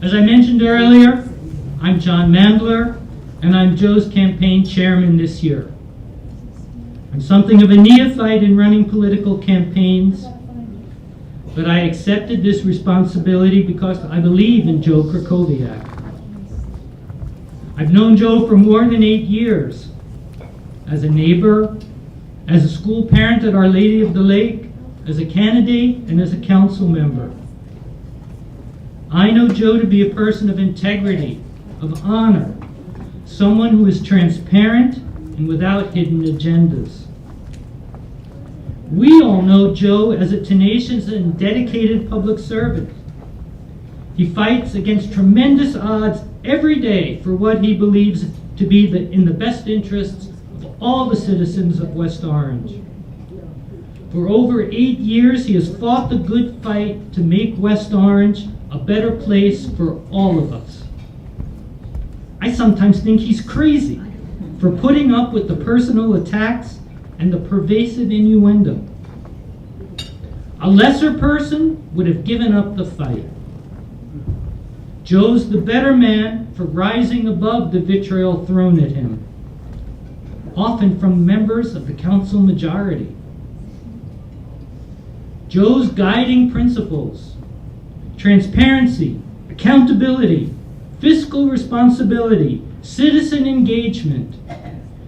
As I mentioned earlier, I'm John Mandler, and I'm Joe's campaign chairman this year. I'm something of a neophyte in running political campaigns, but I accepted this responsibility because I believe in Joe Krakoviak. I've known Joe for more than 8 years, as a neighbor, as a school parent at Our Lady of the Lake, as a candidate, and as a council member. I know Joe to be a person of integrity, of honor, someone who is transparent and without hidden agendas. We all know Joe as a tenacious and dedicated public servant. He fights against tremendous odds every day for what he believes to be in the best interests of all the citizens of West Orange. For over 8 years, he has fought the good fight to make West Orange a better place for all of us. I sometimes think he's crazy for putting up with the personal attacks and the pervasive innuendo. A lesser person would have given up the fight. Joe's the better man for rising above the vitriol thrown at him, often from members of the council majority. Joe's guiding principles: transparency, accountability, fiscal responsibility, citizen engagement,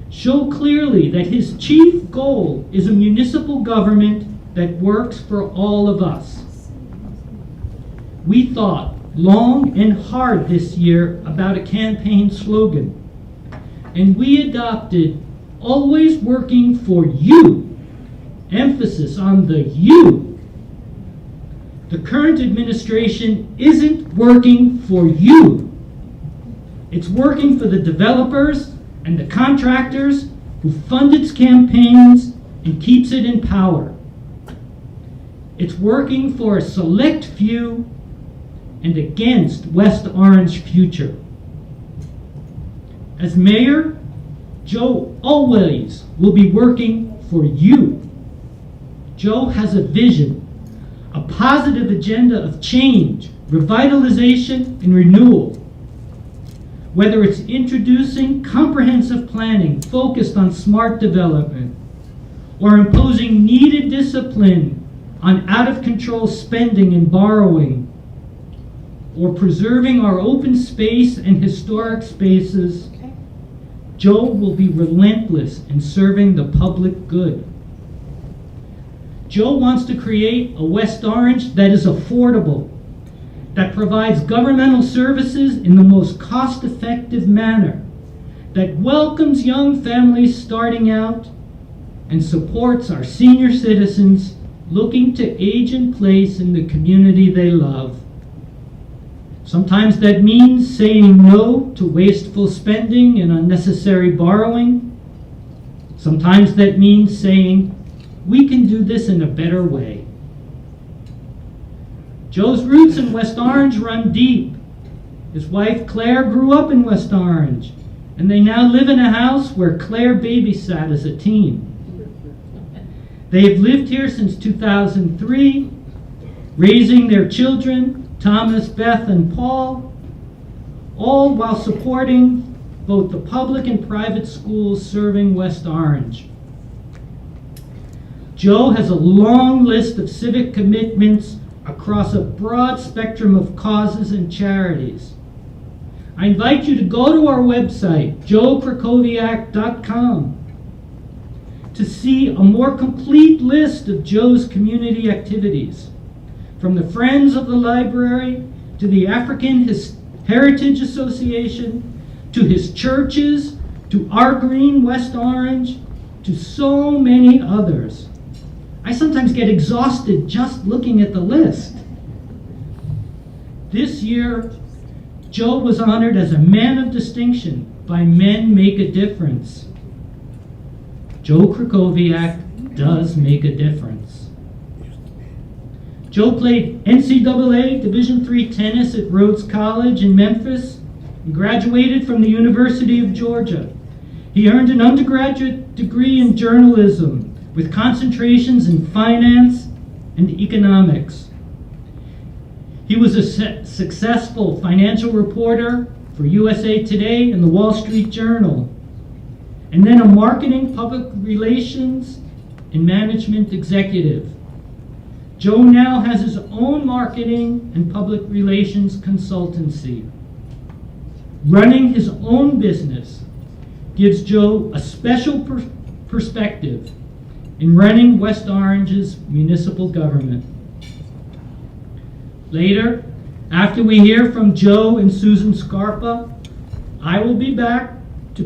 show clearly that his chief goal is a municipal government that works for all of us. We thought long and hard this year about a campaign slogan, and we adopted "always working for you," emphasis on the you. The current administration isn't working for you. It's working for the developers and the contractors who fund its campaigns and keeps it in power. It's working for a select few and against West Orange future. As mayor, Joe always will be working for you. Joe has a vision, a positive agenda of change, revitalization, and renewal. Whether it's introducing comprehensive planning focused on smart development, or imposing needed discipline on out-of-control spending and borrowing, or preserving our open space and historic spaces, Joe will be relentless in serving the public good. Joe wants to create a West Orange that is affordable, that provides governmental services in the most cost-effective manner, that welcomes young families starting out, and supports our senior citizens looking to age in place in the community they love. Sometimes that means saying no to wasteful spending and unnecessary borrowing. Sometimes that means saying, we can do this in a better way. Joe's roots in West Orange run deep. His wife Claire grew up in West Orange, and they now live in a house where Claire babysat as a teen. They have lived here since 2003, raising their children, Thomas, Beth, and Paul, all while supporting both the public and private schools serving West Orange. Joe has a long list of civic commitments across a broad spectrum of causes and charities. I invite you to go to our website, joekrakoviak.com, to see a more complete list of Joe's community activities, from the Friends of the Library to the African Heritage Association, to his churches, to Our Green West Orange, to so many others. I sometimes get exhausted just looking at the list. This year, Joe was honored as a man of distinction by Men Make a Difference. Joe Krakowiak does make a difference. Joe played NCAA Division III tennis at Rhodes College in Memphis and graduated from the University of Georgia. He earned an undergraduate degree in journalism with concentrations in finance and economics. He He was a successful financial reporter for USA Today and the Wall Street Journal, and then a marketing, public relations, and management executive. Joe now has his own marketing and public relations consultancy. Running his own business gives Joe a special perspective in running West Orange's municipal government. Later, after we hear from Joe and Susan Scarpa, I will be back to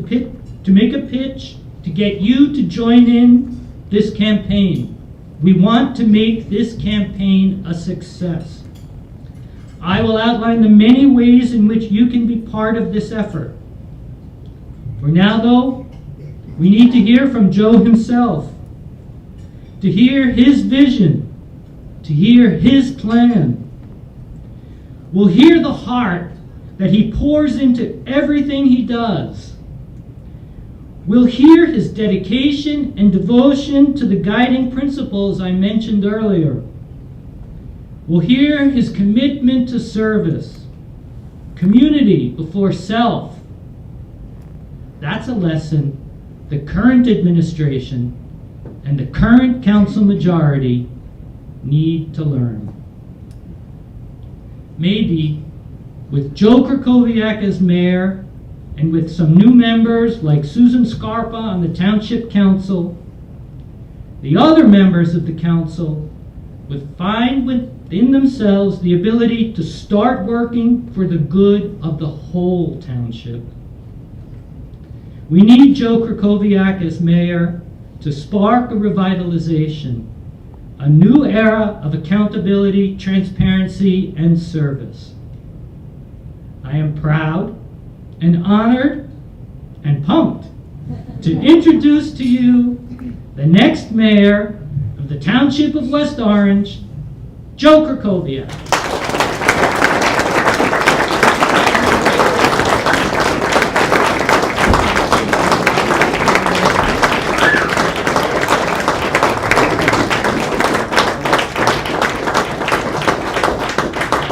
make a pitch to get you to join in this campaign. We want to make this campaign a success. I will outline the many ways in which you can be part of this effort. For now, though, we need to hear from Joe himself, to hear his vision, to hear his plan. We'll hear the heart that he pours into everything he does. We'll hear his dedication and devotion to the guiding principles I mentioned earlier. We'll hear his commitment to service, community before self. That's a lesson the current administration and the current council majority need to learn. Maybe with Joe Krakoviak as mayor and with some new members like Susan Scarpa on the Township Council, the other members of the council would find within themselves the ability to start working for the good of the whole township. We need Joe Krakowiak as mayor to spark a revitalization, a new era of accountability, transparency, and service. I am proud and honored and pumped to introduce to you the next mayor of the Township of West Orange, Joe Krakowiak.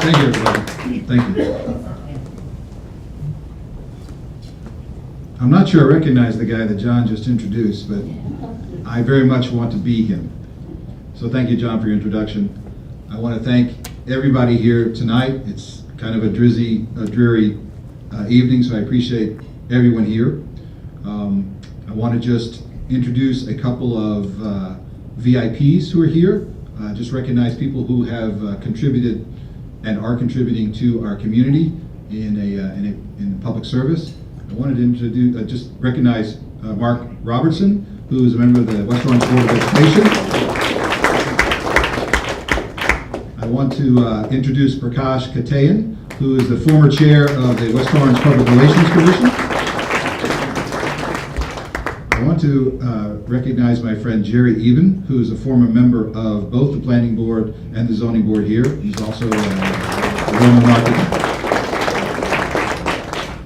Thank you, everybody. Thank you. I'm not sure I recognize the guy that John just introduced, but I very much want to be him. So thank you, John, for your introduction. I want to thank everybody here tonight. It's kind of a dreary evening, so I appreciate everyone here. I want to just introduce a couple of VIPs who are here. Just recognize people who have contributed and are contributing to our community in public service. I wanted to introduce, just recognize Mark Robertson, who is a member of the West Orange Board of Education. I want to introduce Prakash Katayan, who is the former chair of the West Orange Public Relations Commission. I want to recognize my friend Jerry Even, who is a former member of both the Planning Board and the Zoning Board here. He's also a Roman market.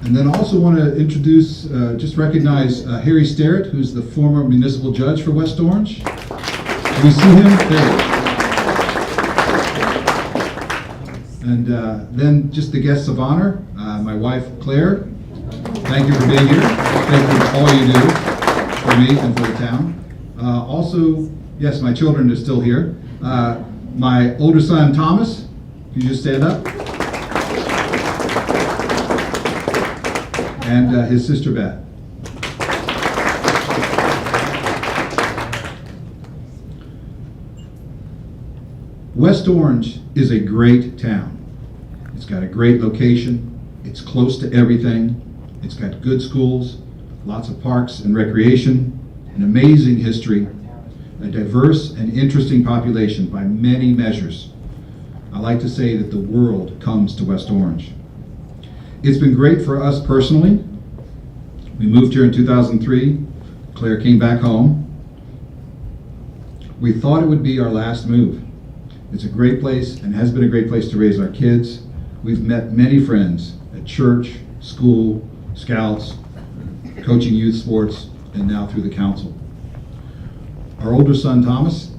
And then I also want to introduce, just recognize Harry Sterrett, who's the former municipal judge for West Orange. Do we see him? There. And then just the guests of honor, my wife Claire. Thank you for being here. Thank you for all you do for me and for the town. Also, yes, my children are still here. My older son Thomas, can you just stand up? And his sister Beth. West Orange is a great town. It's got a great location. It's close to everything. It's got good schools, lots of parks and recreation, an amazing history, a diverse and interesting population by many measures. I like to say that the world comes to West Orange. It's been great for us personally. We moved here in 2003. Claire came back home. We thought it would be our last move. It's a great place and has been a great place to raise our kids. We've met many friends at church, school, scouts, coaching youth sports, and now through the council. Our older son, Thomas,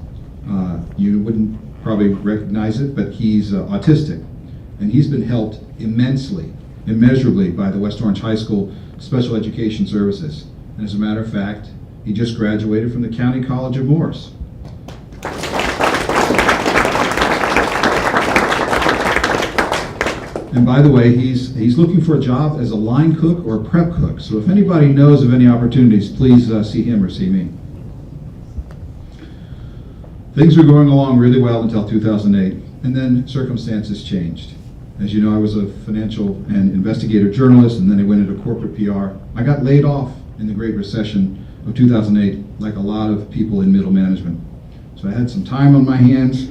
you wouldn't probably recognize it, but he's autistic. and he's been helped immensely, immeasurably by the West Orange High School Special Education Services. And as a matter of fact, he just graduated from the County College of Morris. And by the way, he's looking for a job as a line cook or a prep cook. So if anybody knows of any opportunities, please see him or see me. Things were going along really well until 2008, and then circumstances changed. As you know, I was a financial and investigative journalist, and then I went into corporate PR. I got laid off in the Great Recession of 2008, like a lot of people in middle management. So I had some time on my hands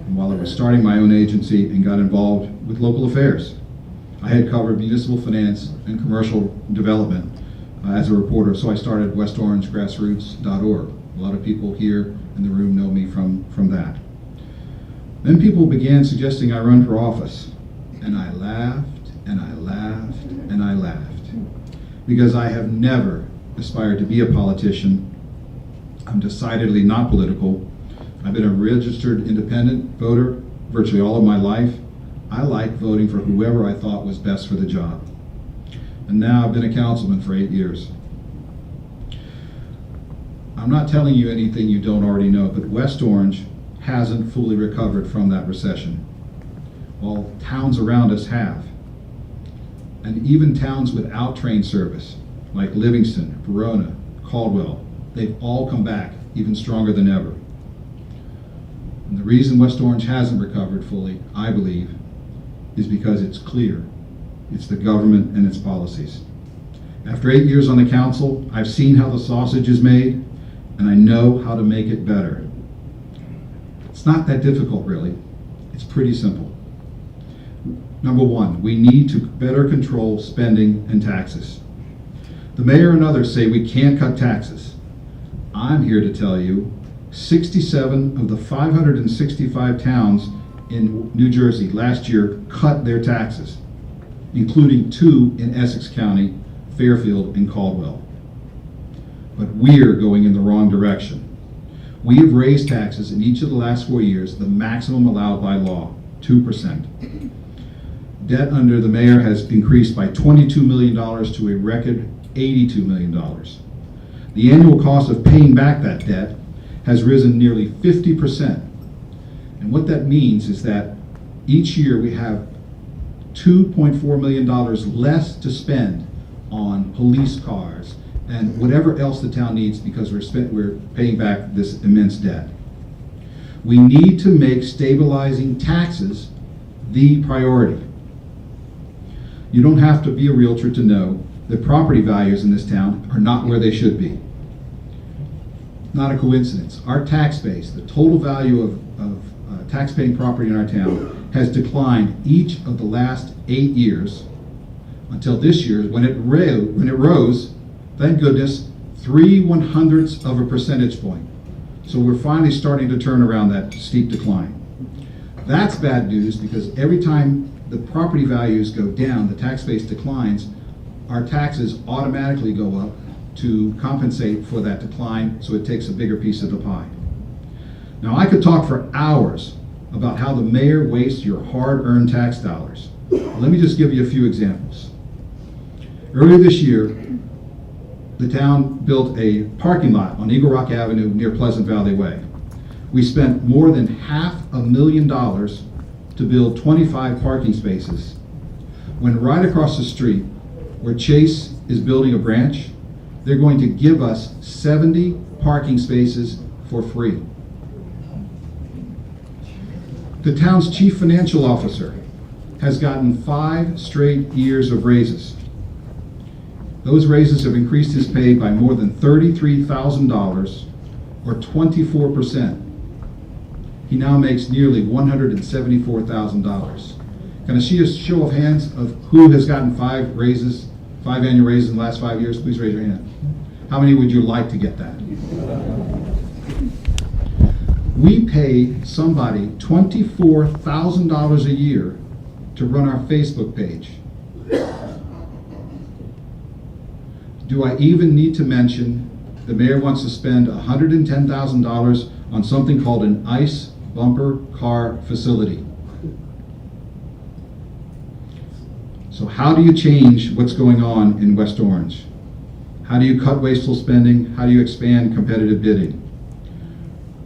while I was starting my own agency and got involved with local affairs. I had covered municipal finance and commercial development as a reporter, so I started WestOrangeGrassroots.org. A lot of people here in the room know me from that. Then people began suggesting I run for office, and I laughed, and I laughed, and I laughed, because I have never aspired to be a politician. I'm decidedly not political. I've been a registered independent voter virtually all of my life. I like voting for whoever I thought was best for the job. And now I've been a councilman for 8 years. I'm not telling you anything you don't already know, but West Orange hasn't fully recovered from that recession, while towns around us have. And even towns without train service, like Livingston, Verona, Caldwell, they've all come back even stronger than ever. And the reason West Orange hasn't recovered fully, I believe, is because it's clear. It's the government and its policies. After 8 years on the council, I've seen how the sausage is made, and I know how to make it better. It's not that difficult, really. It's pretty simple. Number one, we need to better control spending and taxes. The mayor and others say we can't cut taxes. I'm here to tell you 67 of the 565 towns in New Jersey last year cut their taxes, including 2 in Essex County, Fairfield and Caldwell. But we're going in the wrong direction. We have raised taxes in each of the last 4 years, the maximum allowed by law, 2%. Debt under the mayor has increased by $22 million to a record $82 million. The annual cost of paying back that debt has risen nearly 50%. And what that means is that each year we have $2.4 million less to spend on police cars and whatever else the town needs because we're paying back this immense debt. We need to make stabilizing taxes the priority. You don't have to be a realtor to know that property values in this town are not where they should be. Not a coincidence. Our tax base, the total value of tax-paying property in our town, has declined each of the last 8 years until this year when it rose, thank goodness, 0.03 of a percentage point. So we're finally starting to turn around that steep decline. That's bad news because every time the property values go down, the tax base declines, our taxes automatically go up to compensate for that decline, so it takes a bigger piece of the pie. Now, I could talk for hours about how the mayor wastes your hard-earned tax dollars. Let me just give you a few examples. Earlier this year, the town built a parking lot on Eagle Rock Avenue near Pleasant Valley Way. We spent more than $500,000 to build 25 parking spaces, when right across the street, where Chase is building a branch, they're going to give us 70 parking spaces for free. The town's chief financial officer has gotten 5 straight years of raises. Those raises have increased his pay by more than $33,000 or 24%. He now makes nearly $174,000. Can I see a show of hands of who has gotten 5 annual raises in the last 5 years? Please raise your hand. How many would you like to get that? We pay somebody $24,000 a year to run our Facebook page. Do I even need to mention the mayor wants to spend $110,000 on something called an ICE bumper car facility? So how do you change what's going on in West Orange? How do you cut wasteful spending? How do you expand competitive bidding?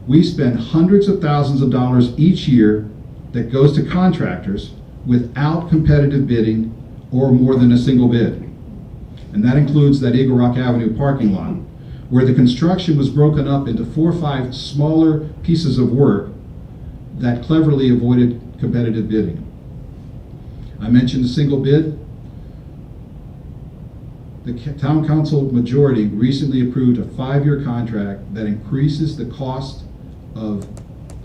We spend hundreds of thousands of dollars each year that goes to contractors without competitive bidding or more than a single bid. And that includes that Eagle Rock Avenue parking lot, where the construction was broken up into 4 or 5 smaller pieces of work that cleverly avoided competitive bidding. I mentioned a single bid. The Town Council majority recently approved a 5-year contract that increases the cost of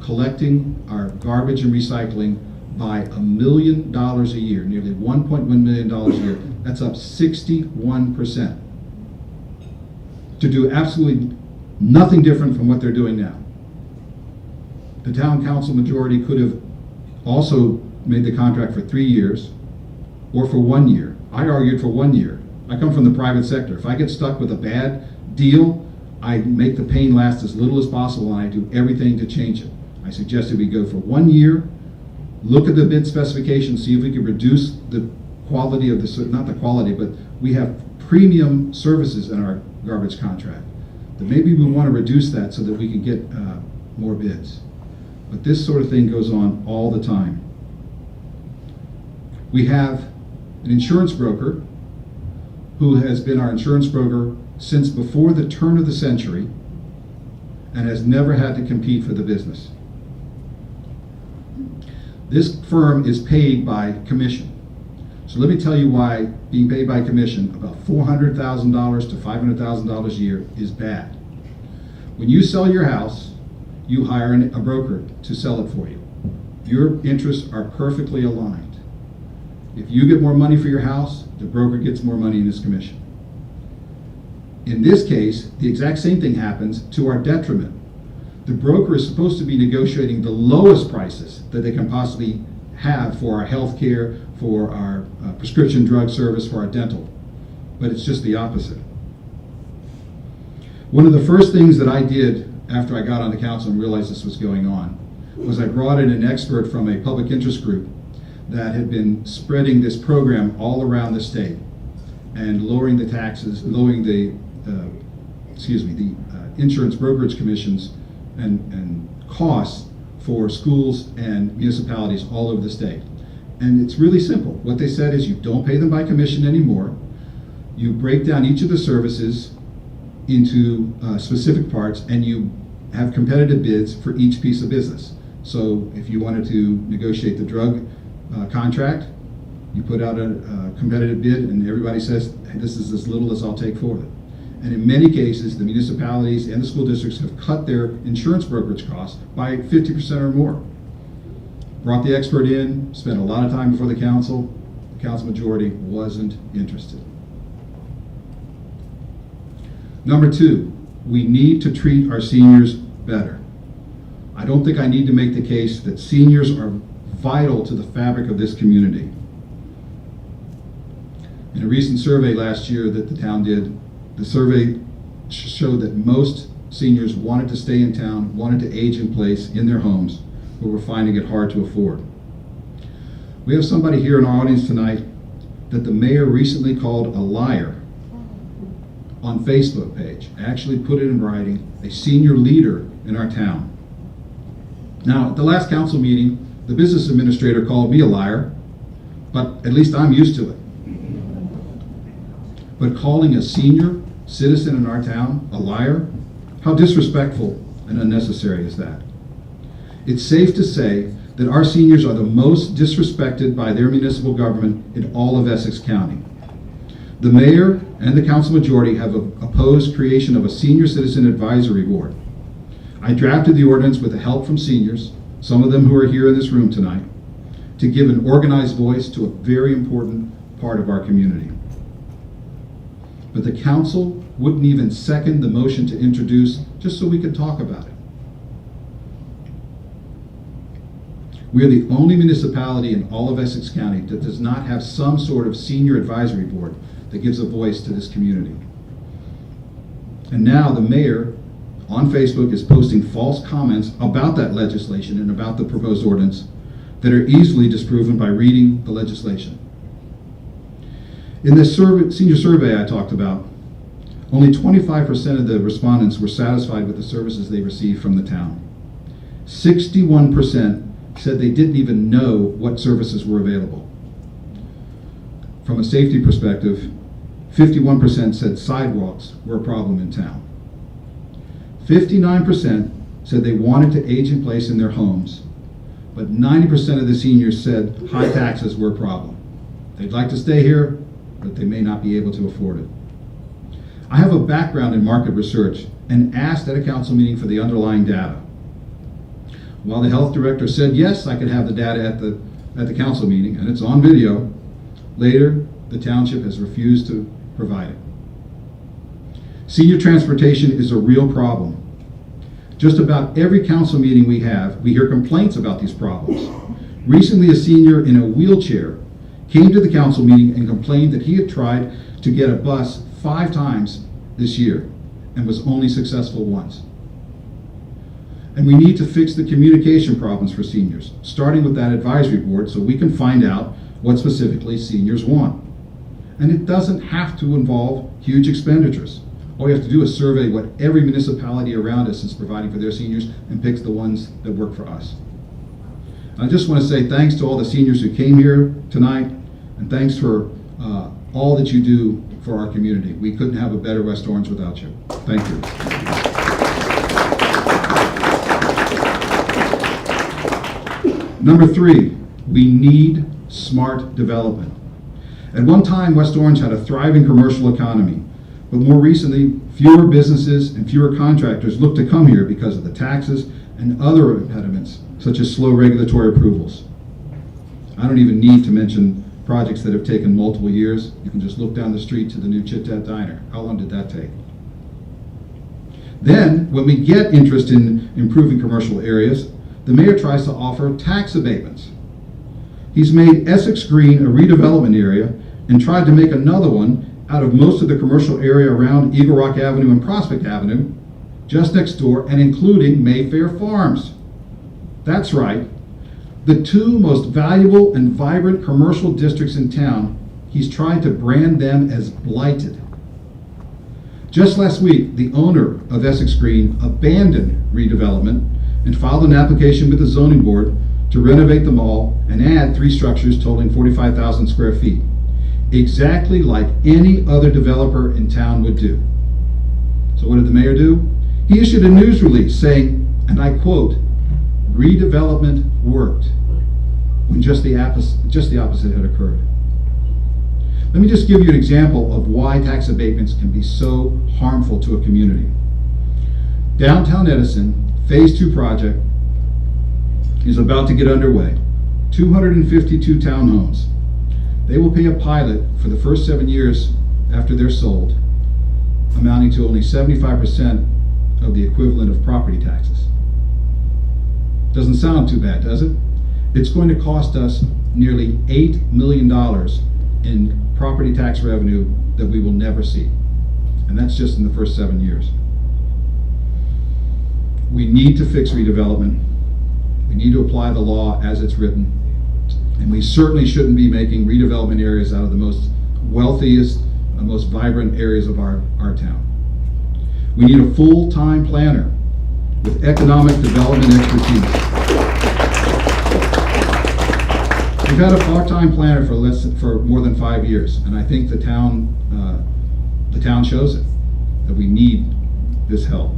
collecting our garbage and recycling by $1 million a year, nearly $1.1 million a year. That's up 61%. To do absolutely nothing different from what they're doing now. The Town Council majority could have also made the contract for 3 years or for 1 year. I argued for 1 year. I come from the private sector. If I get stuck with a bad deal, I make the pain last as little as possible, and I do everything to change it. I suggested we go for 1 year, look at the bid specifications, see if we could reduce the quality of the, not the quality, but we have premium services in our garbage contract. That maybe we want to reduce that so that we can get more bids. But this sort of thing goes on all the time. We have an insurance broker who has been our insurance broker since before the turn of the century and has never had to compete for the business. This firm is paid by commission. So let me tell you why being paid by commission, about $400,000 to $500,000 a year, is bad. When you sell your house, you hire a broker to sell it for you. Your interests are perfectly aligned. If you get more money for your house, the broker gets more money in his commission. In this case, the exact same thing happens to our detriment. The broker is supposed to be negotiating the lowest prices that they can possibly have for our health care, for our prescription drug service, for our dental. But it's just the opposite. One of the first things that I did after I got on the council and realized this was going on was I brought in an expert from a public interest group that had been spreading this program all around the state and lowering the taxes, lowering the insurance brokerage commissions and costs for schools and municipalities all over the state. And it's really simple. What they said is you don't pay them by commission anymore. You break down each of the services into specific parts, and you have competitive bids for each piece of business. So if you wanted to negotiate the drug contract, you put out a competitive bid, and everybody says, hey, this is as little as I'll take for it. And in many cases, the municipalities and the school districts have cut their insurance brokerage costs by 50% or more. Brought the expert in, spent a lot of time before the council majority wasn't interested. Number 2, we need to treat our seniors better. I don't think I need to make the case that seniors are vital to the fabric of this community. In a recent survey last year that the town did, the survey showed that most seniors wanted to stay in town, wanted to age in place in their homes, but were finding it hard to afford. We have somebody here in our audience tonight that the mayor recently called a liar on Facebook page. Actually put it in writing, a senior leader in our town. Now, at the last council meeting, the business administrator called me a liar, but at least I'm used to it. But calling a senior citizen in our town a liar, how disrespectful and unnecessary is that? It's safe to say that our seniors are the most disrespected by their municipal government in all of Essex County. The mayor and the council majority have opposed creation of a senior citizen advisory board. I drafted the ordinance with the help from seniors, some of them who are here in this room tonight, to give an organized voice to a very important part of our community. But the council wouldn't even second the motion to introduce just so we could talk about it. We are the only municipality in all of Essex County that does not have some sort of senior advisory board that gives a voice to this community. And now the mayor on Facebook is posting false comments about that legislation and about the proposed ordinance that are easily disproven by reading the legislation. In this senior survey I talked about, only 25% of the respondents were satisfied with the services they received from the town. 61% said they didn't even know what services were available. From a safety perspective, 51% said sidewalks were a problem in town. 59% said they wanted to age in place in their homes, but 90% of the seniors said high taxes were a problem. They'd like to stay here, but they may not be able to afford it. I have a background in market research and asked at a council meeting for the underlying data. While the health director said, yes, I could have the data at the council meeting, and it's on video, later the township has refused to provide it. Senior transportation is a real problem. Just about every council meeting we have, we hear complaints about these problems. Recently, a senior in a wheelchair came to the council meeting and complained that he had tried to get a bus 5 times this year and was only successful once. And we need to fix the communication problems for seniors, starting with that advisory board so we can find out what specifically seniors want. And it doesn't have to involve huge expenditures. All you have to do is survey what every municipality around us is providing for their seniors and pick the ones that work for us. And I just want to say thanks to all the seniors who came here tonight, and thanks for all that you do for our community. We couldn't have a better West Orange without you. Thank you. Number 3, we need smart development. At one time, West Orange had a thriving commercial economy, but more recently, fewer businesses and fewer contractors look to come here because of the taxes and other impediments, such as slow regulatory approvals. I don't even need to mention projects that have taken multiple years. You can just look down the street to the new Chit Chat Diner. How long did that take? Then, when we get interest in improving commercial areas, the mayor tries to offer tax abatements. He's made Essex Green a redevelopment area and tried to make another one out of most of the commercial area around Eagle Rock Avenue and Prospect Avenue, just next door, and including Mayfair Farms. That's right. The 2 most valuable and vibrant commercial districts in town, he's trying to brand them as blighted. Just last week, the owner of Essex Green abandoned redevelopment and filed an application with the zoning board to renovate the mall and add 3 structures totaling 45,000 square feet, exactly like any other developer in town would do. So what did the mayor do? He issued a news release saying, and I quote, "Redevelopment worked," when just the opposite had occurred. Let me just give you an example of why tax abatements can be so harmful to a community. Downtown Edison, Phase 2 project is about to get underway. 252 townhomes. They will pay a pilot for the first 7 years after they're sold, amounting to only 75% of the equivalent of property taxes. Doesn't sound too bad, does it? It's going to cost us nearly $8 million in property tax revenue that we will never see. And that's just in the first 7 years. We need to fix redevelopment. We need to apply the law as it's written. And we certainly shouldn't be making redevelopment areas out of the most wealthiest, most vibrant areas of our town. We need a full-time planner with economic development expertise. We've had a part-time planner for more than 5 years, and I think the town shows it, that we need this help.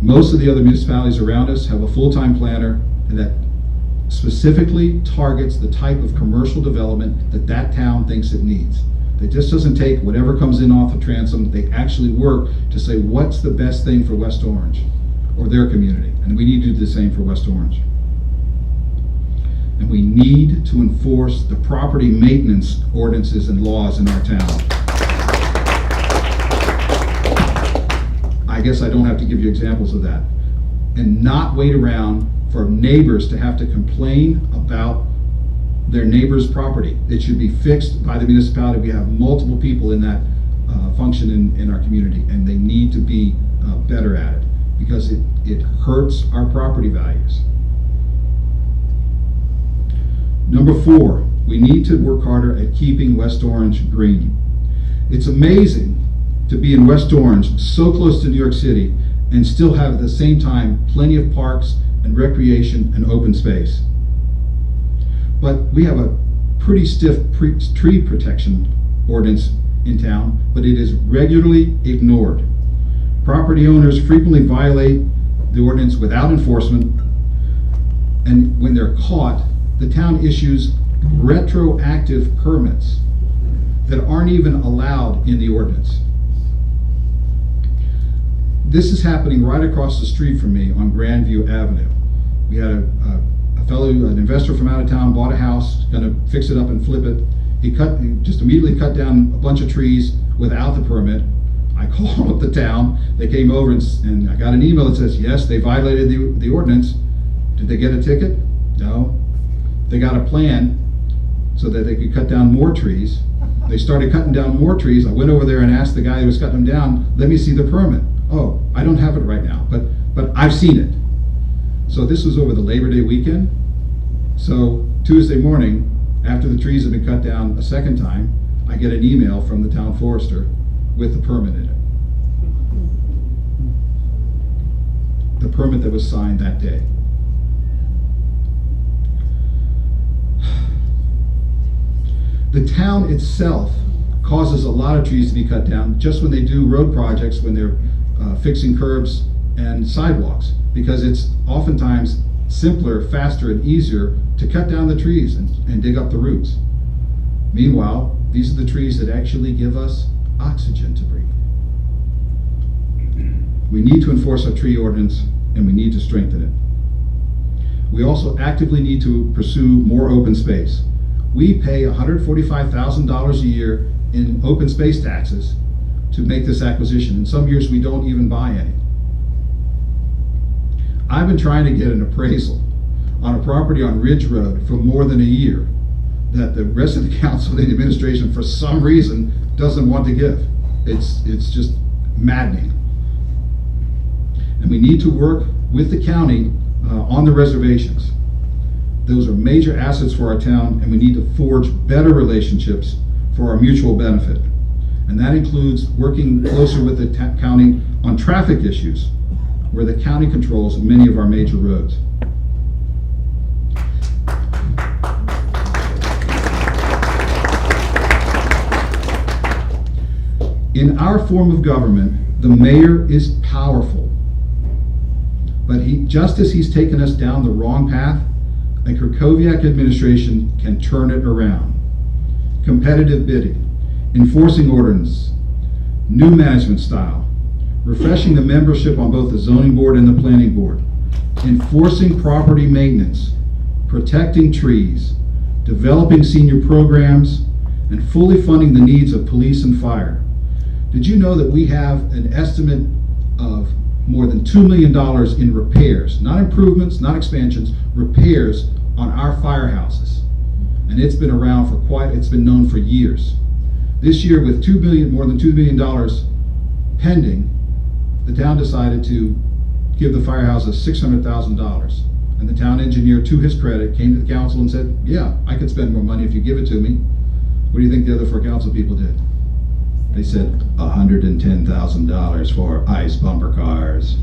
Most of the other municipalities around us have a full-time planner and that specifically targets the type of commercial development that town thinks it needs. It just doesn't take whatever comes in off the transom. They actually work to say what's the best thing for West Orange or their community. And we need to do the same for West Orange. And we need to enforce the property maintenance ordinances and laws in our town. I guess I don't have to give you examples of that. And not wait around for neighbors to have to complain about their neighbor's property. It should be fixed by the municipality. We have multiple people in that function in our community, and they need to be better at it because it hurts our property values. Number 4, We need to work harder at keeping West Orange green. It's amazing to be in West Orange, so close to New York City, and still have at the same time plenty of parks and recreation and open space. But we have a pretty stiff tree protection ordinance in town, but it is regularly ignored. Property owners frequently violate the ordinance without enforcement, and when they're caught, the town issues retroactive permits that aren't even allowed in the ordinance. This is happening right across the street from me on Grandview Avenue. We had a fellow, an investor from out of town, bought a house, gonna fix it up and flip it. He just immediately cut down a bunch of trees without the permit. I called up the town, they came over and I got an email that says, yes, they violated the ordinance. Did they get a ticket? No. They got a plan so that they could cut down more trees. They started cutting down more trees. I went over there and asked the guy who was cutting them down, let me see the permit. Oh, I don't have it right now, but I've seen it. So this was over the Labor Day weekend. So Tuesday morning, after the trees have been cut down a second time, I get an email from the town forester with the permit in it. The permit that was signed that day. The town itself causes a lot of trees to be cut down just when they do road projects, when they're fixing curbs and sidewalks, because it's oftentimes simpler, faster, and easier to cut down the trees and dig up the roots. Meanwhile, these are the trees that actually give us oxygen to breathe. We need to enforce our tree ordinance, and we need to strengthen it. We also actively need to pursue more open space. We pay $145,000 a year in open space taxes to make this acquisition. In some years, we don't even buy any. I've been trying to get an appraisal on a property on Ridge Road for more than a year that the rest of the council and the administration, for some reason, doesn't want to give. It's just maddening. And we need to work with the county on the reservations. Those are major assets for our town, and we need to forge better relationships for our mutual benefit. And that includes working closer with the county on traffic issues, where the county controls many of our major roads. In our form of government, the mayor is powerful. But just as he's taken us down the wrong path, a Krakowiak administration can turn it around. Competitive bidding, enforcing ordinance, new management style, refreshing the membership on both the zoning board and the planning board, enforcing property maintenance, protecting trees, developing senior programs, and fully funding the needs of police and fire. Did you know that we have an estimate of more than $2 million in repairs, not improvements, not expansions, repairs on our firehouses? And it's been around for it's been known for years. This year, with more than $2 million pending, the town decided to give the firehouses $600,000. And the town engineer, to his credit, came to the council and said, yeah, I could spend more money if you give it to me. What do you think the other 4 council people did? They said $110,000 for ICE bumper cars.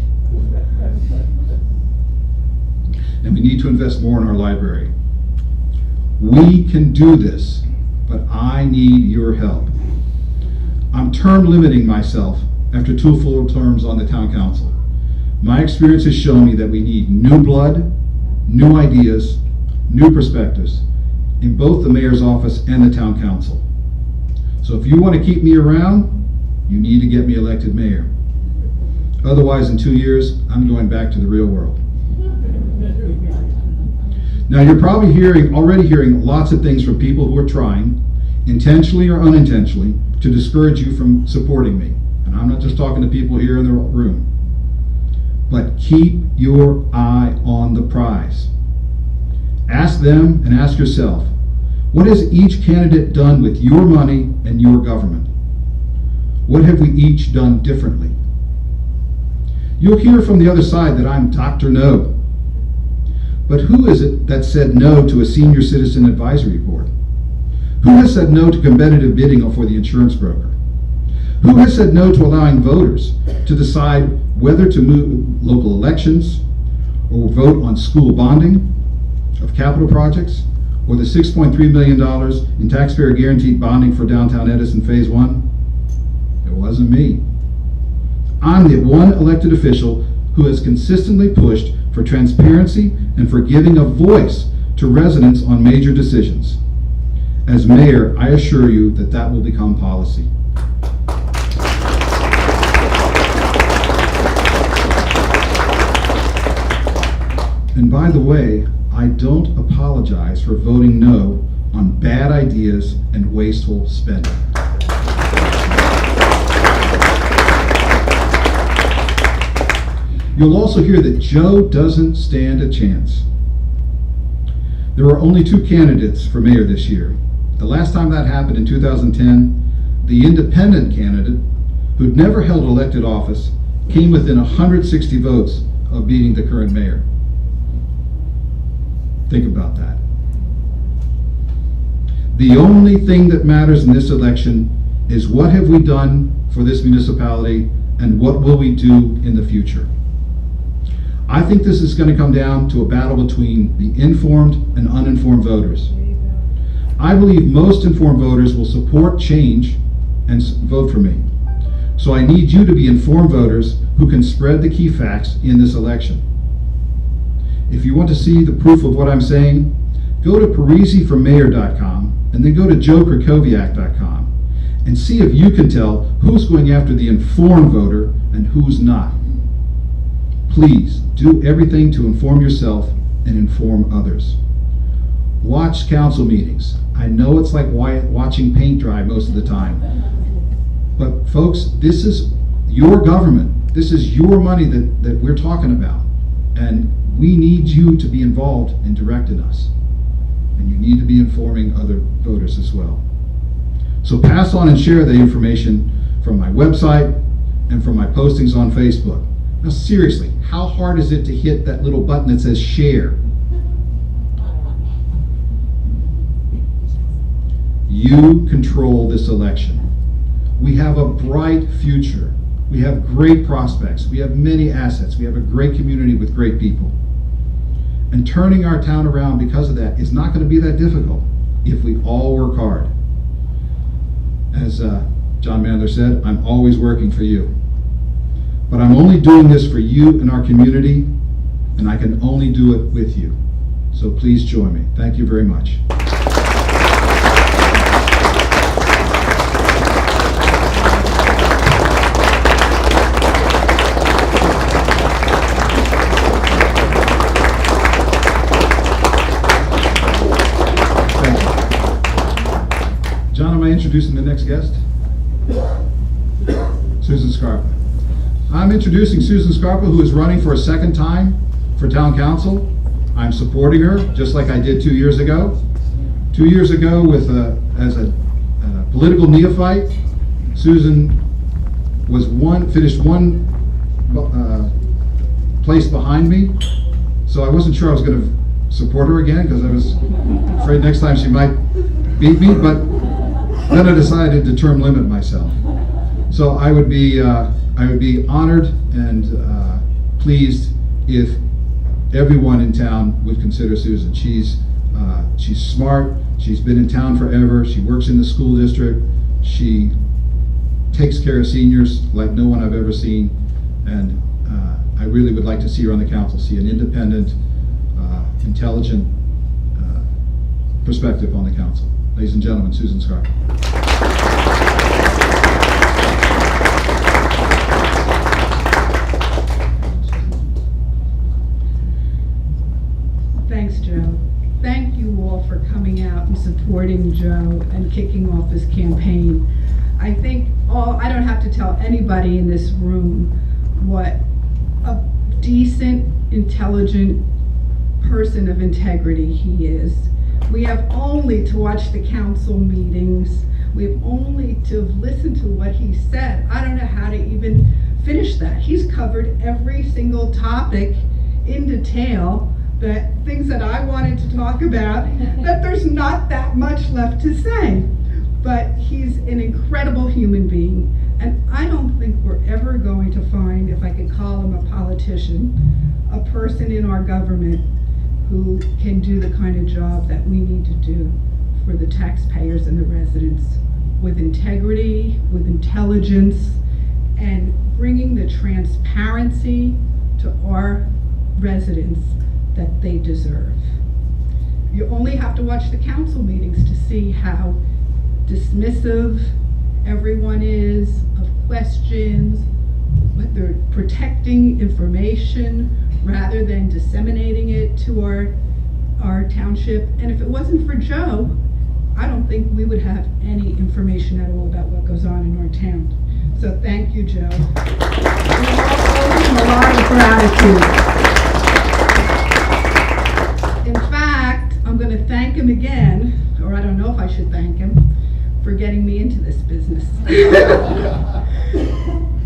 And we need to invest more in our library. We can do this, but I need your help. I'm term limiting myself after 2 full terms on the town council. My experience has shown me that we need new blood, new ideas, new perspectives in both the mayor's office and the town council. So if you want to keep me around, you need to get me elected mayor. Otherwise, in 2 years, I'm going back to the real world. Now, you're probably already hearing lots of things from people who are trying, intentionally or unintentionally, to discourage you from supporting me. And I'm not just talking to people here in the room. But keep your eye on the prize. Ask them and ask yourself, what has each candidate done with your money and your government? What have we each done differently? You'll hear from the other side that I'm Dr. No. But who is it that said no to a senior citizen advisory board? Who has said no to competitive bidding for the insurance broker? Who has said no to allowing voters to decide whether to move local elections or vote on school bonding of capital projects or the $6.3 million in taxpayer guaranteed bonding for downtown Edison Phase 1? It wasn't me. I'm the one elected official who has consistently pushed for transparency and for giving a voice to residents on major decisions. As mayor, I assure you that that will become policy. And by the way, I don't apologize for voting no on bad ideas and wasteful spending. You'll also hear that Joe doesn't stand a chance. There are only 2 candidates for mayor this year. The last time that happened in 2010, the independent candidate, who'd never held elected office, came within 160 votes of beating the current mayor. Think about that. The only thing that matters in this election is what have we done for this municipality and what will we do in the future. I think this is going to come down to a battle between the informed and uninformed voters. I believe most informed voters will support change and vote for me. So I need you to be informed voters who can spread the key facts in this election. If you want to see the proof of what I'm saying, go to ParisiForMayor.com and then go to JoeKrakoviak.com and see if you can tell who's going after the informed voter and who's not. Please do everything to inform yourself and inform others. Watch council meetings. I know it's like watching paint dry most of the time. But folks, this is your government. This is your money that we're talking about. And we need you to be involved in directing us. And you need to be informing other voters as well. So pass on and share the information from my website and from my postings on Facebook. Now seriously, how hard is it to hit that little button that says share? You control this election. We have a bright future. We have great prospects. We have many assets. We have a great community with great people. And turning our town around because of that is not going to be that difficult if we all work hard. As John Mandler said, I'm always working for you. But I'm only doing this for you and our community, and I can only do it with you. So please join me. Thank you very much. John, am I introducing the next guest? Susan Scarpa. I'm introducing Susan Scarpa, who is running for a second time for town council. I'm supporting her, just like I did 2 years ago. 2 years ago, as a political neophyte, Susan finished one place behind me. So I wasn't sure I was going to support her again because I was afraid next time she might beat me. But then I decided to term limit myself. So I would be honored and pleased if everyone in town would consider Susan. She's smart. She's been in town forever. She works in the school district. She takes care of seniors like no one I've ever seen. And I really would like to see her on the council, see an independent, intelligent perspective on the council. Ladies and gentlemen, Susan Scarpa. Thanks, Joe. Thank you all for coming out and supporting Joe and kicking off his campaign. I think I don't have to tell anybody in this room what a decent, intelligent person of integrity he is. We have only to watch the council meetings. We have only to listen to what he said. I don't know how to even finish that. He's covered every single topic in detail that things that I wanted to talk about, that there's not that much left to say. But he's an incredible human being, and I don't think we're ever going to find, if I could call him a politician, a person in our government who can do the kind of job that we need to do for the taxpayers and the residents, with integrity, with intelligence, and bringing the transparency to our residents that they deserve. You only have to watch the council meetings to see how dismissive everyone is of questions, but they're protecting information rather than disseminating it to our township. And if it wasn't for Joe, I don't think we would have any information at all about what goes on in our town. So thank you, Joe. We all owe him a lot of gratitude. In fact, I'm going to thank him again, or I don't know if I should thank him, for getting me into this business.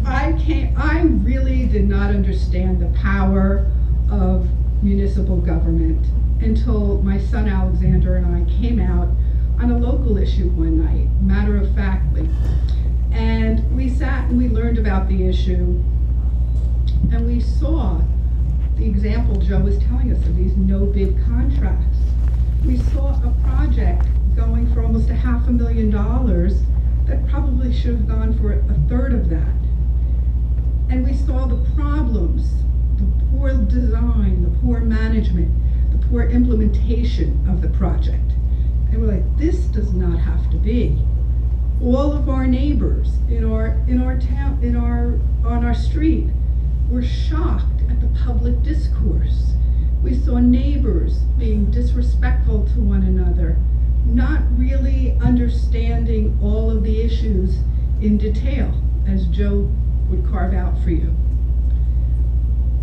I really did not understand the power of municipal government until my son Alexander and I came out on a local issue one night, matter-of-factly. And we sat and we learned about the issue, and we saw the example Joe was telling us of these no-bid contracts. We saw a project going for almost $500,000 that probably should have gone for a third of that. And we saw the problems, the poor design, the poor management, the poor implementation of the project. And we're like, this does not have to be. All of our neighbors in our town, on our street, were shocked at the public discourse. We saw neighbors being disrespectful to one another, not really understanding all of the issues in detail, as Joe would carve out for you.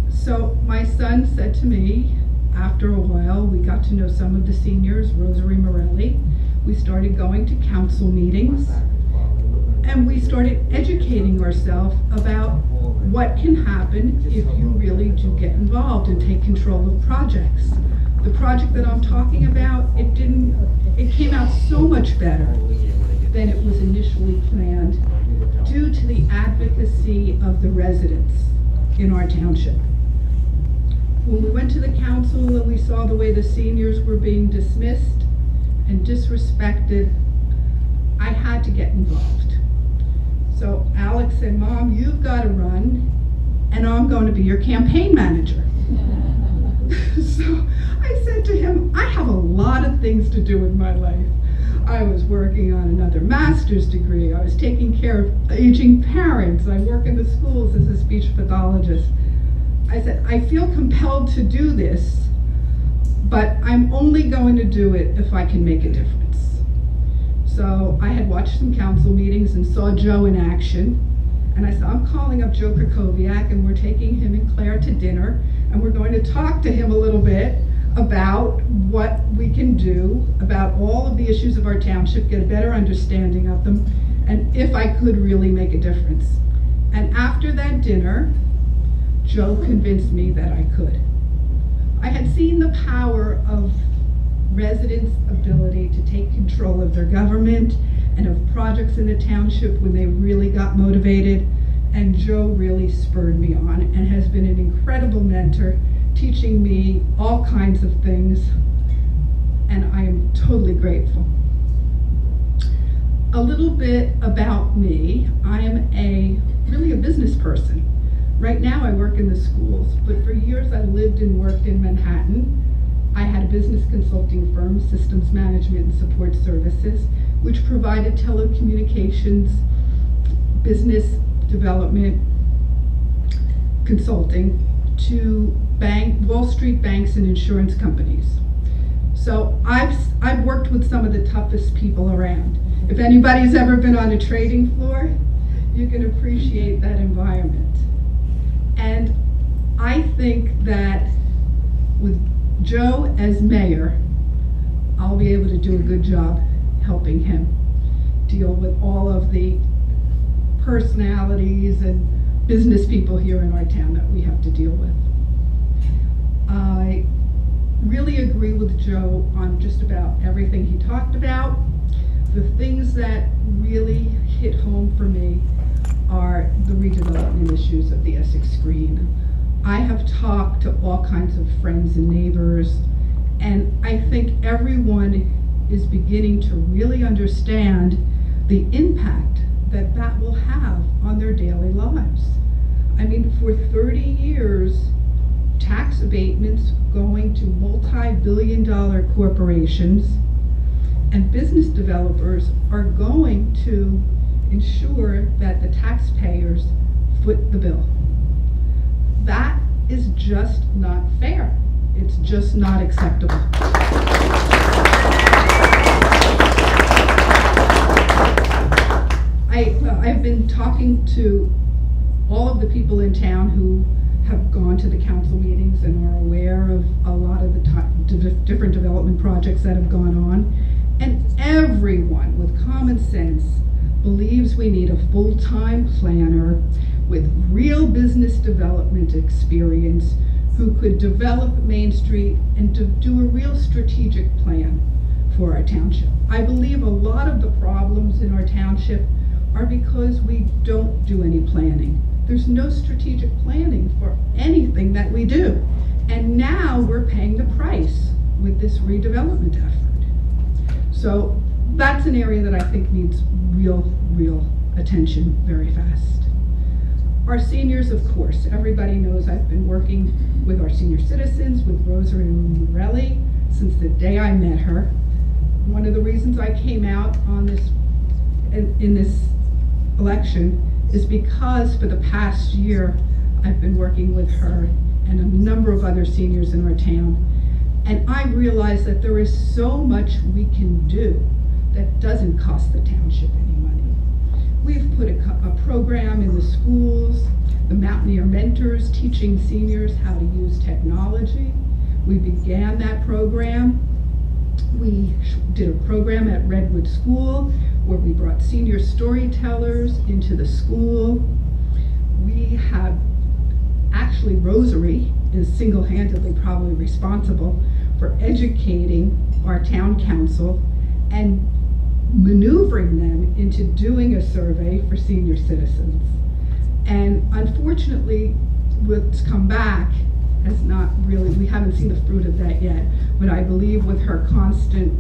So my son said to me, after a while, we got to know some of the seniors, Rosary Morelli. We started going to council meetings, and we started educating ourselves about what can happen if you really do get involved and take control of projects. The project that I'm talking about, it came out so much better than it was initially planned due to the advocacy of the residents in our township. When we went to the council and we saw the way the seniors were being dismissed and disrespected, I had to get involved. So Alex said, Mom, you've got to run, and I'm going to be your campaign manager. So I said to him, I have a lot of things to do in my life. I was working on another master's degree. I was taking care of aging parents. I work in the schools as a speech pathologist. I said, I feel compelled to do this, but I'm only going to do it if I can make a difference. So I had watched some council meetings and saw Joe in action. And I said, I'm calling up Joe Krakoviak, and we're taking him and Claire to dinner, and we're going to talk to him a little bit about what we can do about all of the issues of our township, get a better understanding of them, and if I could really make a difference. And after that dinner, Joe convinced me that I could. I had seen the power of residents' ability to take control of their government and of projects in the township when they really got motivated, and Joe really spurred me on and has been an incredible mentor, teaching me all kinds of things, and I am totally grateful. A little bit about me. I am really a business person. Right now I work in the schools, but for years I lived and worked in Manhattan. I had a business consulting firm, Systems Management and Support Services, which provided telecommunications, business development, consulting to Wall Street banks and insurance companies. So I've worked with some of the toughest people around. If anybody's ever been on a trading floor, you can appreciate that environment. And I think that with Joe as mayor, I'll be able to do a good job helping him deal with all of the personalities and business people here in our town that we have to deal with. really agree with Joe on just about everything he talked about. The things that really hit home for me are the redevelopment issues of the Essex Green. I have talked to all kinds of friends and neighbors, and I think everyone is beginning to really understand the impact that that will have on their daily lives. I mean, for 30 years, tax abatements going to multi-billion-dollar corporations and business developers are going to ensure that the taxpayers foot the bill. That is just not fair. It's just not acceptable. I've been talking to all of the people in town who have gone to the council meetings and are aware of a lot of the different development projects that have gone on. And everyone with common sense believes we need a full-time planner with real business development experience who could develop Main Street and do a real strategic plan for our township. I believe a lot of the problems in our township are because we don't do any planning. There's no strategic planning for anything that we do. And now we're paying the price with this redevelopment effort. So that's an area that I think needs real attention very fast. Our seniors, of course, everybody knows I've been working with our senior citizens, with Rosary Morelli, since the day I met her. One of the reasons I came out on this in this election is because for the past year I've been working with her and a number of other seniors in our town, and I realize that there is so much we can do that doesn't cost the township any money. We've put a program in the schools, the Mountaineer Mentors, teaching seniors how to use technology. We began that program. We did a program at Redwood School where we brought senior storytellers into the school. We have, actually Rosary is single-handedly probably responsible for educating our town council and maneuvering them into doing a survey for senior citizens. And unfortunately, what's come back has not really, we haven't seen the fruit of that yet, but I believe with her constant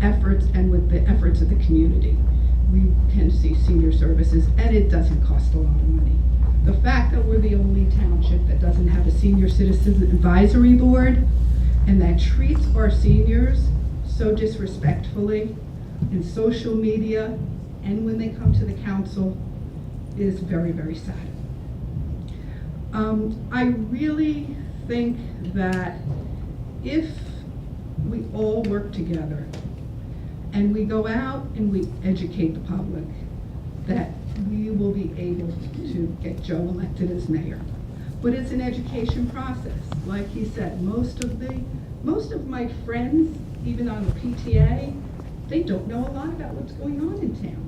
efforts and with the efforts of the community, we can see senior services, and it doesn't cost a lot of money. The fact that we're the only township that doesn't have a senior citizen advisory board and that treats our seniors so disrespectfully in social media and when they come to the council is very, very sad. I really think that if we all work together and we go out and we educate the public, that we will be able to get Joe elected as mayor. But it's an education process. Like he said, most of my friends, even on the PTA, they don't know a lot about what's going on in town.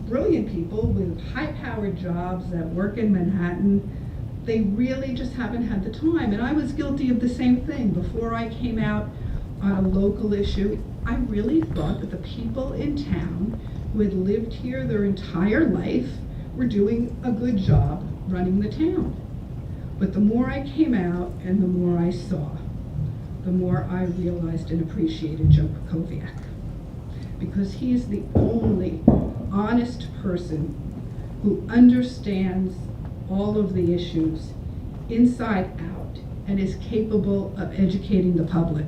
Brilliant people with high-powered jobs that work in Manhattan, they really just haven't had the time. And I was guilty of the same thing. Before I came out on a local issue, I really thought that the people in town who had lived here their entire life were doing a good job running the town. But the more I came out and the more I saw, the more I realized and appreciated Joe Krakoviak. Because he's the only honest person who understands all of the issues inside out and is capable of educating the public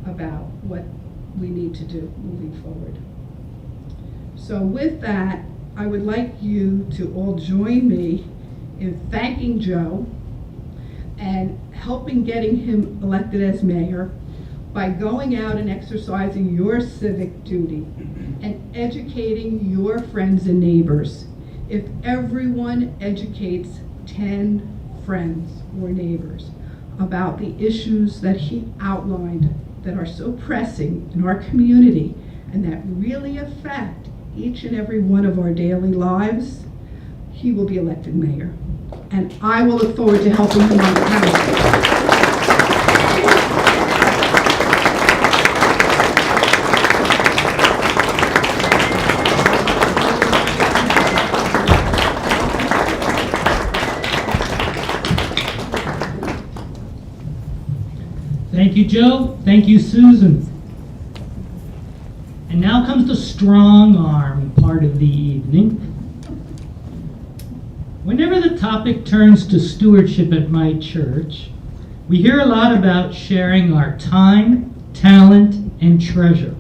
about what we need to do moving forward. So with that, I would like you to all join me in thanking Joe and helping getting him elected as mayor by going out and exercising your civic duty and educating your friends and neighbors. If everyone educates 10 friends or neighbors about the issues that he outlined that are so pressing in our community and that really affect each and every one of our daily lives, he will be elected mayor. And I will look forward to helping him on the council. Thank you, Joe. Thank you, Susan. And now comes the strong arm part of the evening. Whenever the topic turns to stewardship at my church, we hear a lot about sharing our time, talent, and treasure.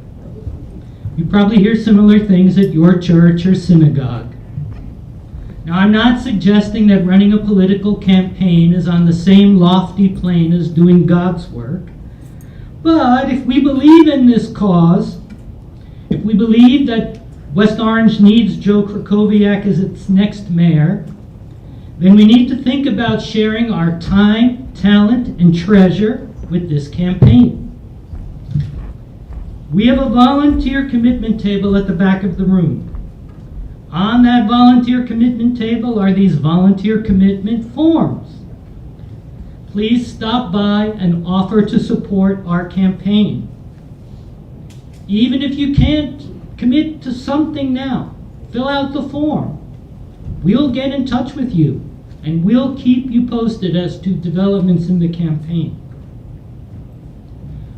You probably hear similar things at your church or synagogue. Now, I'm not suggesting that running a political campaign is on the same lofty plane as doing God's work. But if we believe in this cause, if we believe that West Orange needs Joe Krakowiak as its next mayor, then we need to think about sharing our time, talent, and treasure with this campaign. We have a volunteer commitment table at the back of the room. On that volunteer commitment table are these volunteer commitment forms. Please stop by and offer to support our campaign. Even if you can't commit to something now, fill out the form. We'll get in touch with you, and we'll keep you posted as to developments in the campaign.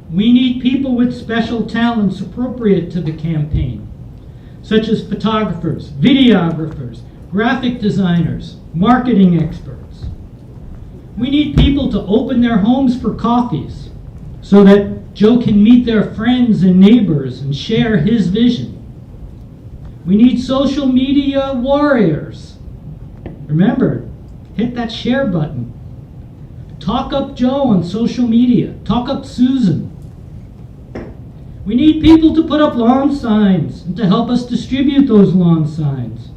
We need people with special talents appropriate to the campaign, such as photographers, videographers, graphic designers, marketing experts. We need people to open their homes for coffees so that Joe can meet their friends and neighbors and share his vision. We need social media warriors. Remember, hit that share button. Talk up Joe on social media. Talk up Susan. We need people to put up lawn signs and to help us distribute those lawn signs.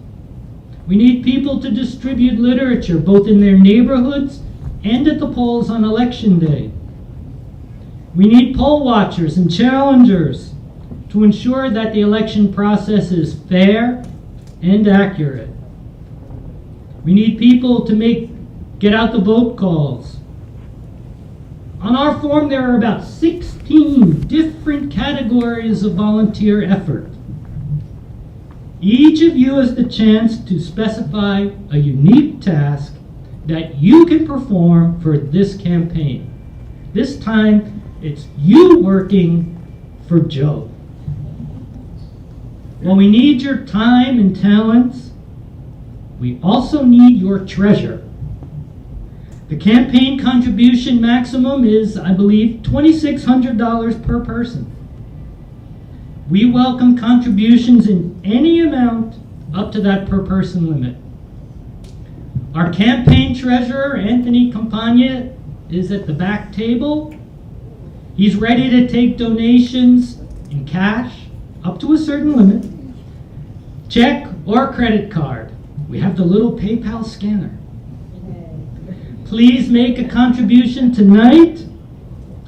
We need people to distribute literature both in their neighborhoods and at the polls on election day. We need poll watchers and challengers to ensure that the election process is fair and accurate. We need people to get out the vote calls. On our form, there are about 16 different categories of volunteer effort. Each of you has the chance to specify a unique task that you can perform for this campaign. This time, it's you working for Joe. While we need your time and talents, we also need your treasure. The campaign contribution maximum is, I believe, $2,600 per person. We welcome contributions in any amount up to that per person limit. Our campaign treasurer, Anthony Campagna, is at the back table. He's ready to take donations in cash up to a certain limit, check or credit card. We have the little PayPal scanner. Please make a contribution tonight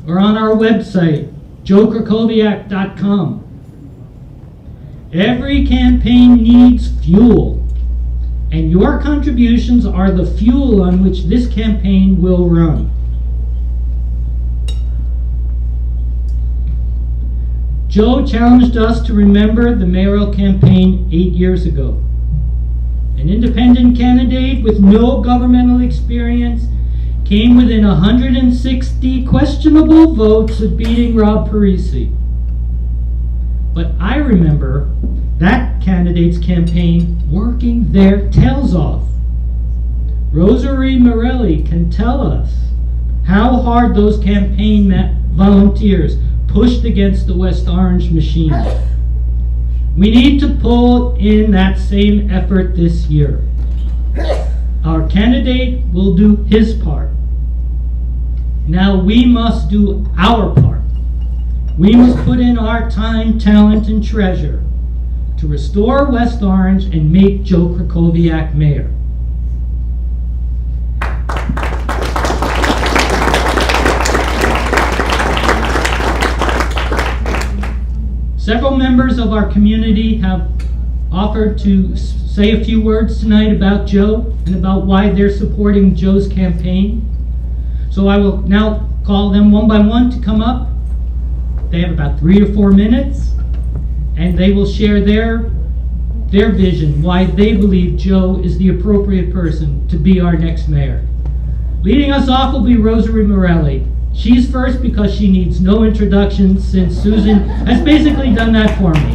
or on our website, joekrakowiak.com. Every campaign needs fuel, and your contributions are the fuel on which this campaign will run. Joe challenged us to remember the mayoral campaign 8 years ago. An independent candidate with no governmental experience came within 160 questionable votes of beating Rob Parisi. But I remember that candidate's campaign working their tails off. Rosary Morelli can tell us how hard those campaign volunteers pushed against the West Orange machine. We need to pull in that same effort this year. Our candidate will do his part. Now we must do our part. We must put in our time, talent, and treasure to restore West Orange and make Joe Krakowiak mayor. Several members of our community have offered to say a few words tonight about Joe and about why they're supporting Joe's campaign. So I will now call them one by one to come up. They have about 3 or 4 minutes, and they will share their vision, why they believe Joe is the appropriate person to be our next mayor. Leading us off will be Rosary Morelli. She's first because she needs no introduction, since Susan has basically done that for me.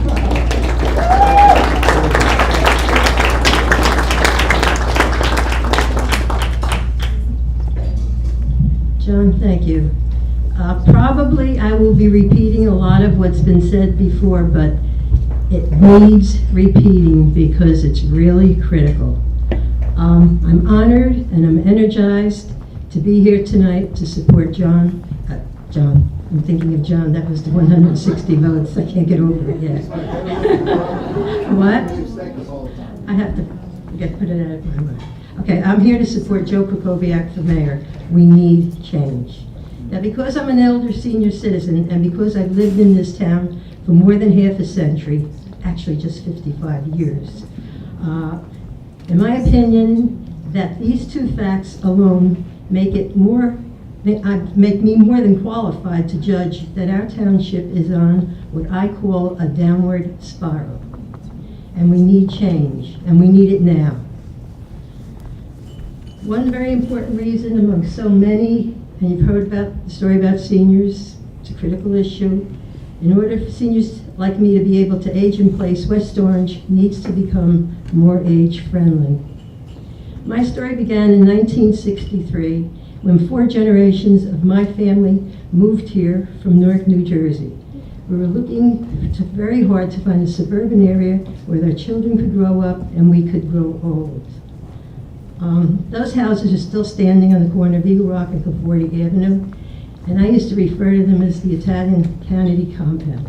John, thank you. Probably I will be repeating a lot of what's been said before, but it needs repeating because it's really critical. I'm honored and I'm energized to be here tonight to support John. I'm thinking of John, that was the 160 votes. I can't get over it yet. What? I have to put it out of my mind. Okay, I'm here to support Joe Krakoviak for mayor. We need change. Now, because I'm an elder senior citizen and because I've lived in this town for more than half a century, actually just 55 years, in my opinion, that these two facts alone make me more than qualified to judge that our township is on what I call a downward spiral. And we need change, and we need it now. One very important reason among so many, and you've heard about the story about seniors, it's a critical issue. In order for seniors like me to be able to age in place, West Orange needs to become more age-friendly. My story began in 1963 when 4 generations of my family moved here from Newark, New Jersey. We were looking very hard to find a suburban area where their children could grow up and we could grow old. Those houses are still standing on the corner of Eagle Rock and Krakowiak Avenue, and I used to refer to them as the Italian Kennedy compound.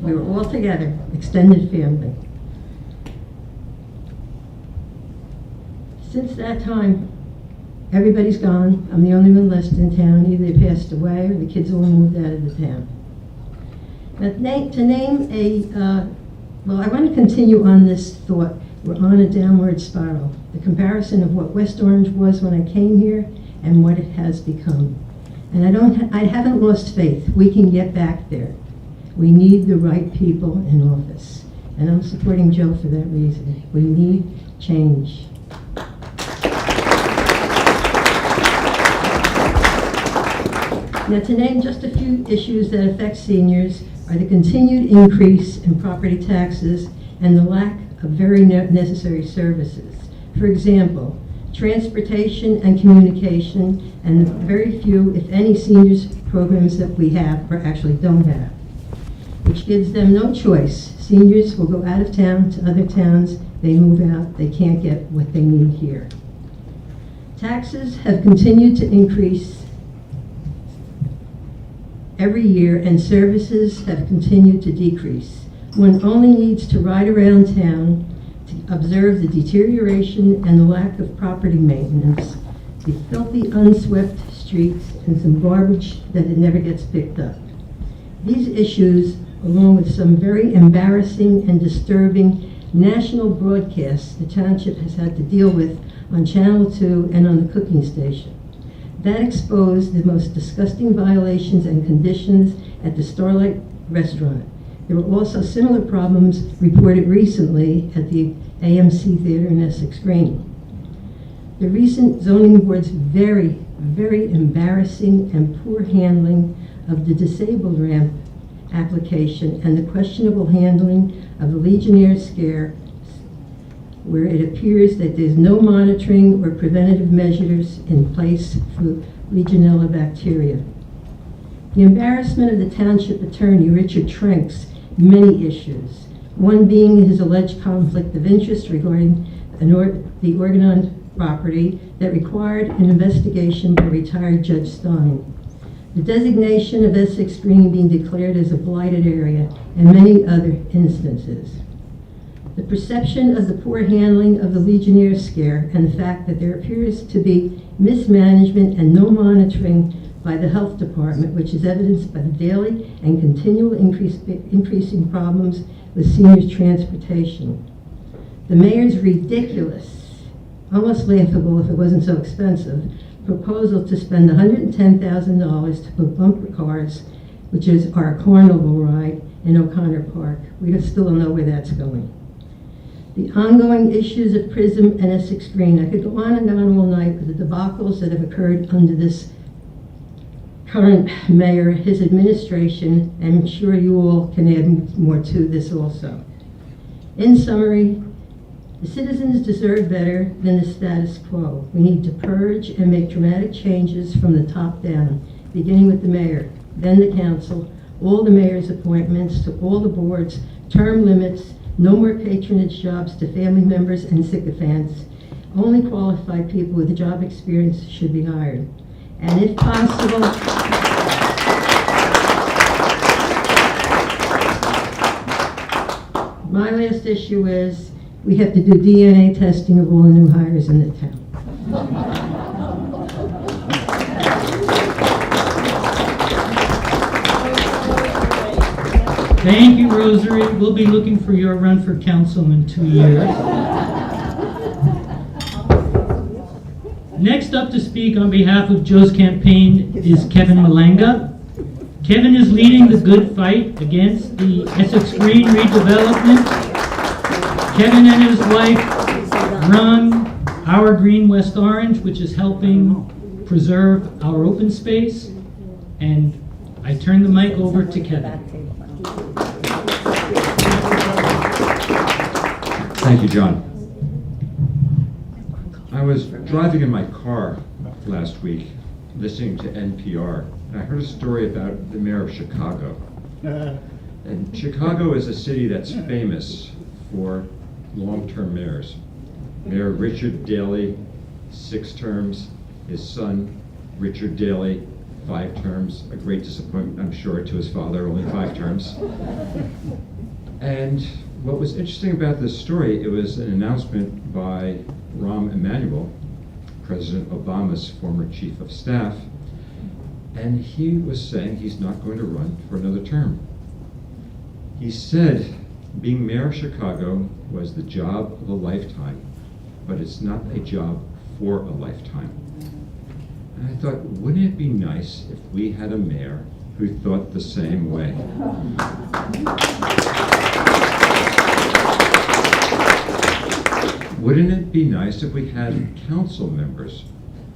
We were all together, extended family. Since that time, everybody's gone. I'm the only one left in town. Either they passed away or the kids all moved out of the town. Now, to name well, I want to continue on this thought. We're on a downward spiral. The comparison of what West Orange was when I came here and what it has become. And I haven't lost faith. We can get back there. We need the right people in office. And I'm supporting Joe for that reason. We need change. Now, to name just a few issues that affect seniors are the continued increase in property taxes and the lack of very necessary services. For example, transportation and communication, and the very few, if any, seniors programs that we have or actually don't have, which gives them no choice. Seniors will go out of town to other towns, they move out, they can't get what they need here. Taxes have continued to increase every year, and services have continued to decrease. One only needs to ride around town to observe the deterioration and the lack of property maintenance, the filthy, unswept streets, and some garbage that it never gets picked up. These issues, along with some very embarrassing and disturbing national broadcasts the township has had to deal with on Channel 2 and on the cooking station, that exposed the most disgusting violations and conditions at the Starlight restaurant. There were also similar problems reported recently at the AMC Theater in Essex Green. The recent zoning board's very, very embarrassing and poor handling of the disabled ramp application and the questionable handling of the Legionnaire scare, where it appears that there's no monitoring or preventative measures in place for Legionella bacteria. The embarrassment of the township attorney, Richard Trenk's, many issues, one being his alleged conflict of interest regarding the Organon property that required an investigation by retired Judge Stein, the designation of Essex Green being declared as a blighted area, and many other instances. The perception of the poor handling of the Legionnaire scare and the fact that there appears to be mismanagement and no monitoring by the health department, which is evidenced by the daily and continual increasing problems with seniors' transportation. The mayor's ridiculous, almost laughable if it wasn't so expensive, proposal to spend $110,000 to put bumper cars, which is our carnival ride in O'Connor Park. We still don't know where that's going. The ongoing issues of PRISM and Essex Green. I could go on and on all night with the debacles that have occurred under this current mayor, his administration, and I'm sure you all can add more to this also. In summary, the citizens deserve better than the status quo. We need to purge and make dramatic changes from the top down, beginning with the mayor, then the council, all the mayor's appointments to all the boards, term limits, no more patronage jobs to family members and sycophants. Only qualified people with job experience should be hired. And if possible, my last issue is we have to do DNA testing of all the new hires in the town. Thank you, Rosary. We'll be looking for your run for council in 2 years. Next up to speak on behalf of Joe's campaign is Kevin Malanga. Kevin is leading the good fight against the Essex Green redevelopment. Kevin and his wife run Our Green West Orange, which is helping preserve our open space. And I turn the mic over to Kevin. Thank you, John. I was driving in my car last week, listening to NPR, and I heard a story about the mayor of Chicago. And Chicago is a city that's famous for long-term mayors. Mayor Richard Daley, 6 terms. His son, Richard Daley, 5 terms. A great disappointment, I'm sure, to his father, only 5 terms. And what was interesting about this story, it was an announcement by Rahm Emanuel, President Obama's former chief of staff, and he was saying he's not going to run for another term. He said being mayor of Chicago was the job of a lifetime, but it's not a job for a lifetime. And I thought, wouldn't it be nice if we had a mayor who thought the same way? Wouldn't it be nice if we had council members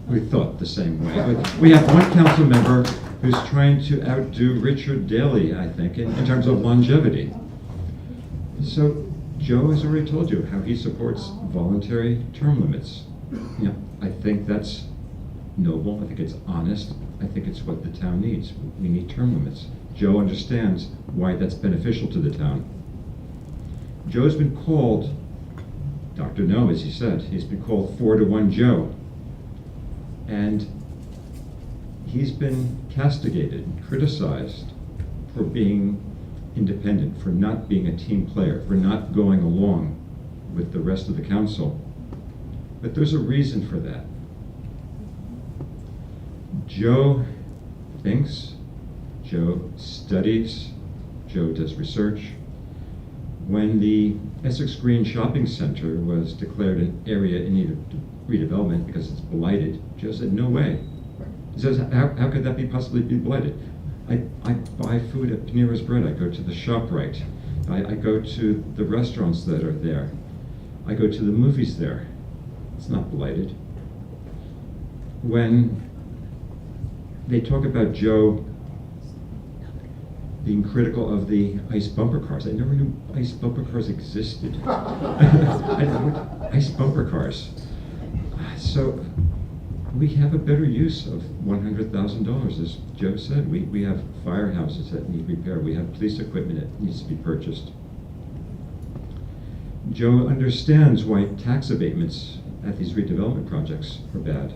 who thought the same way? We have one council member who's trying to outdo Richard Daley, I think, in terms of longevity. So Joe has already told you how he supports voluntary term limits. You know, I think that's noble. I think it's honest. I think it's what the town needs. We need term limits. Joe understands why that's beneficial to the town. Joe's been called Dr. No, as he said, he's been called 4-to-1 Joe. And he's been castigated and criticized for being independent, for not being a team player, for not going along with the rest of the council. But there's a reason for that. Joe thinks, Joe studies, Joe does research. When the Essex Green Shopping Center was declared an area in need of redevelopment because it's blighted, Joe said, no way. He says, how could that possibly be blighted? I buy food at Panera's Bread. I go to the ShopRite. I go to the restaurants that are there. I go to the movies there. It's not blighted. When they talk about Joe being critical of the ice bumper cars, I never knew ice bumper cars existed. Ice bumper cars. So we have a better use of $100,000, as Joe said. We have firehouses that need repair. We have police equipment that needs to be purchased. Joe understands why tax abatements at these redevelopment projects are bad.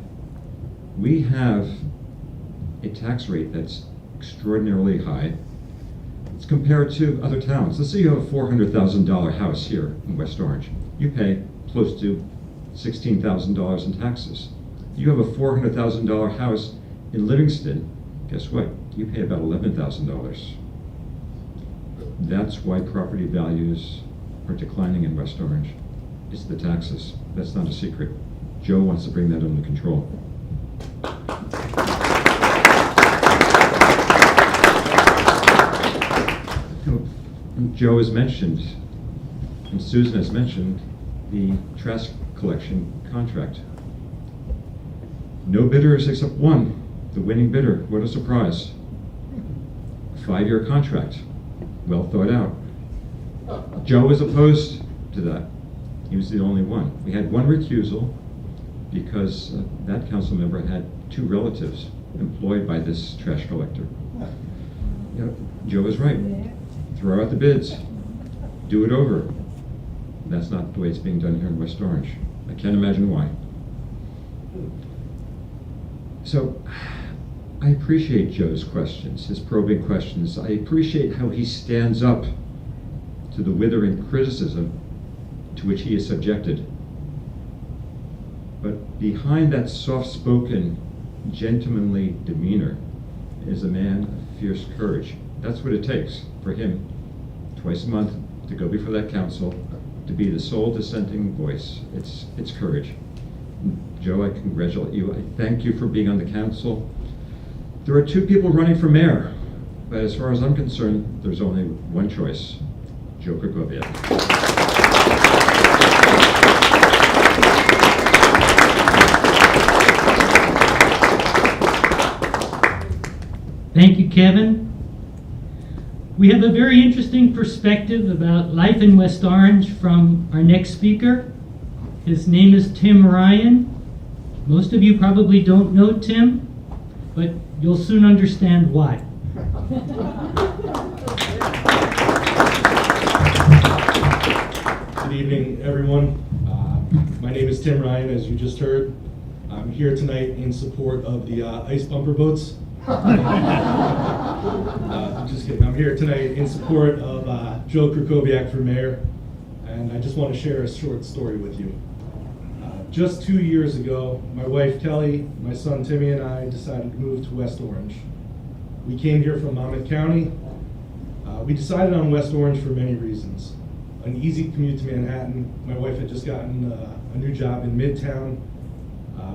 We have a tax rate that's extraordinarily high. It's compared to other towns. Let's say you have a $400,000 house here in West Orange. You pay close to $16,000 in taxes. You have a $400,000 house in Livingston, guess what? You pay about $11,000. That's why property values are declining in West Orange. It's the taxes. That's not a secret. Joe wants to bring that under control. Joe has mentioned, and Susan has mentioned, the trash collection contract. No bidders except one The winning bidder, what a surprise. A 5-year contract, well thought out. Joe was opposed to that. He was the only one. We had one recusal because that council member had 2 relatives employed by this trash collector. You know, Joe was right. Throw out the bids. Do it over. That's not the way it's being done here in West Orange. I can't imagine why. So, I appreciate Joe's questions, his probing questions. I appreciate how he stands up to the withering criticism to which he is subjected. But behind that soft-spoken, gentlemanly demeanor is a man of fierce courage. That's what it takes for him, twice a month, to go before that council, to be the sole dissenting voice. It's courage. Joe, I congratulate you. I thank you for being on the council. There are 2 people running for mayor, but as far as I'm concerned, there's only one choice, Joe Krakowiak. Thank you, Kevin. We have a very interesting perspective about life in West Orange from our next speaker. His name is Tim Ryan. Most of you probably don't know Tim, but you'll soon understand why. Good evening, everyone. My name is Tim Ryan, as you just heard. I'm here tonight in support of the ice bumper boats. Just kidding. I'm here tonight in support of Joe Krakowiak for mayor, and I just want to share a short story with you. Just 2 years ago, my wife Kelly, my son Timmy, and I decided to move to West Orange. We came here from Monmouth County. We decided on West Orange for many reasons. An easy commute to Manhattan. My wife had just gotten a new job in Midtown.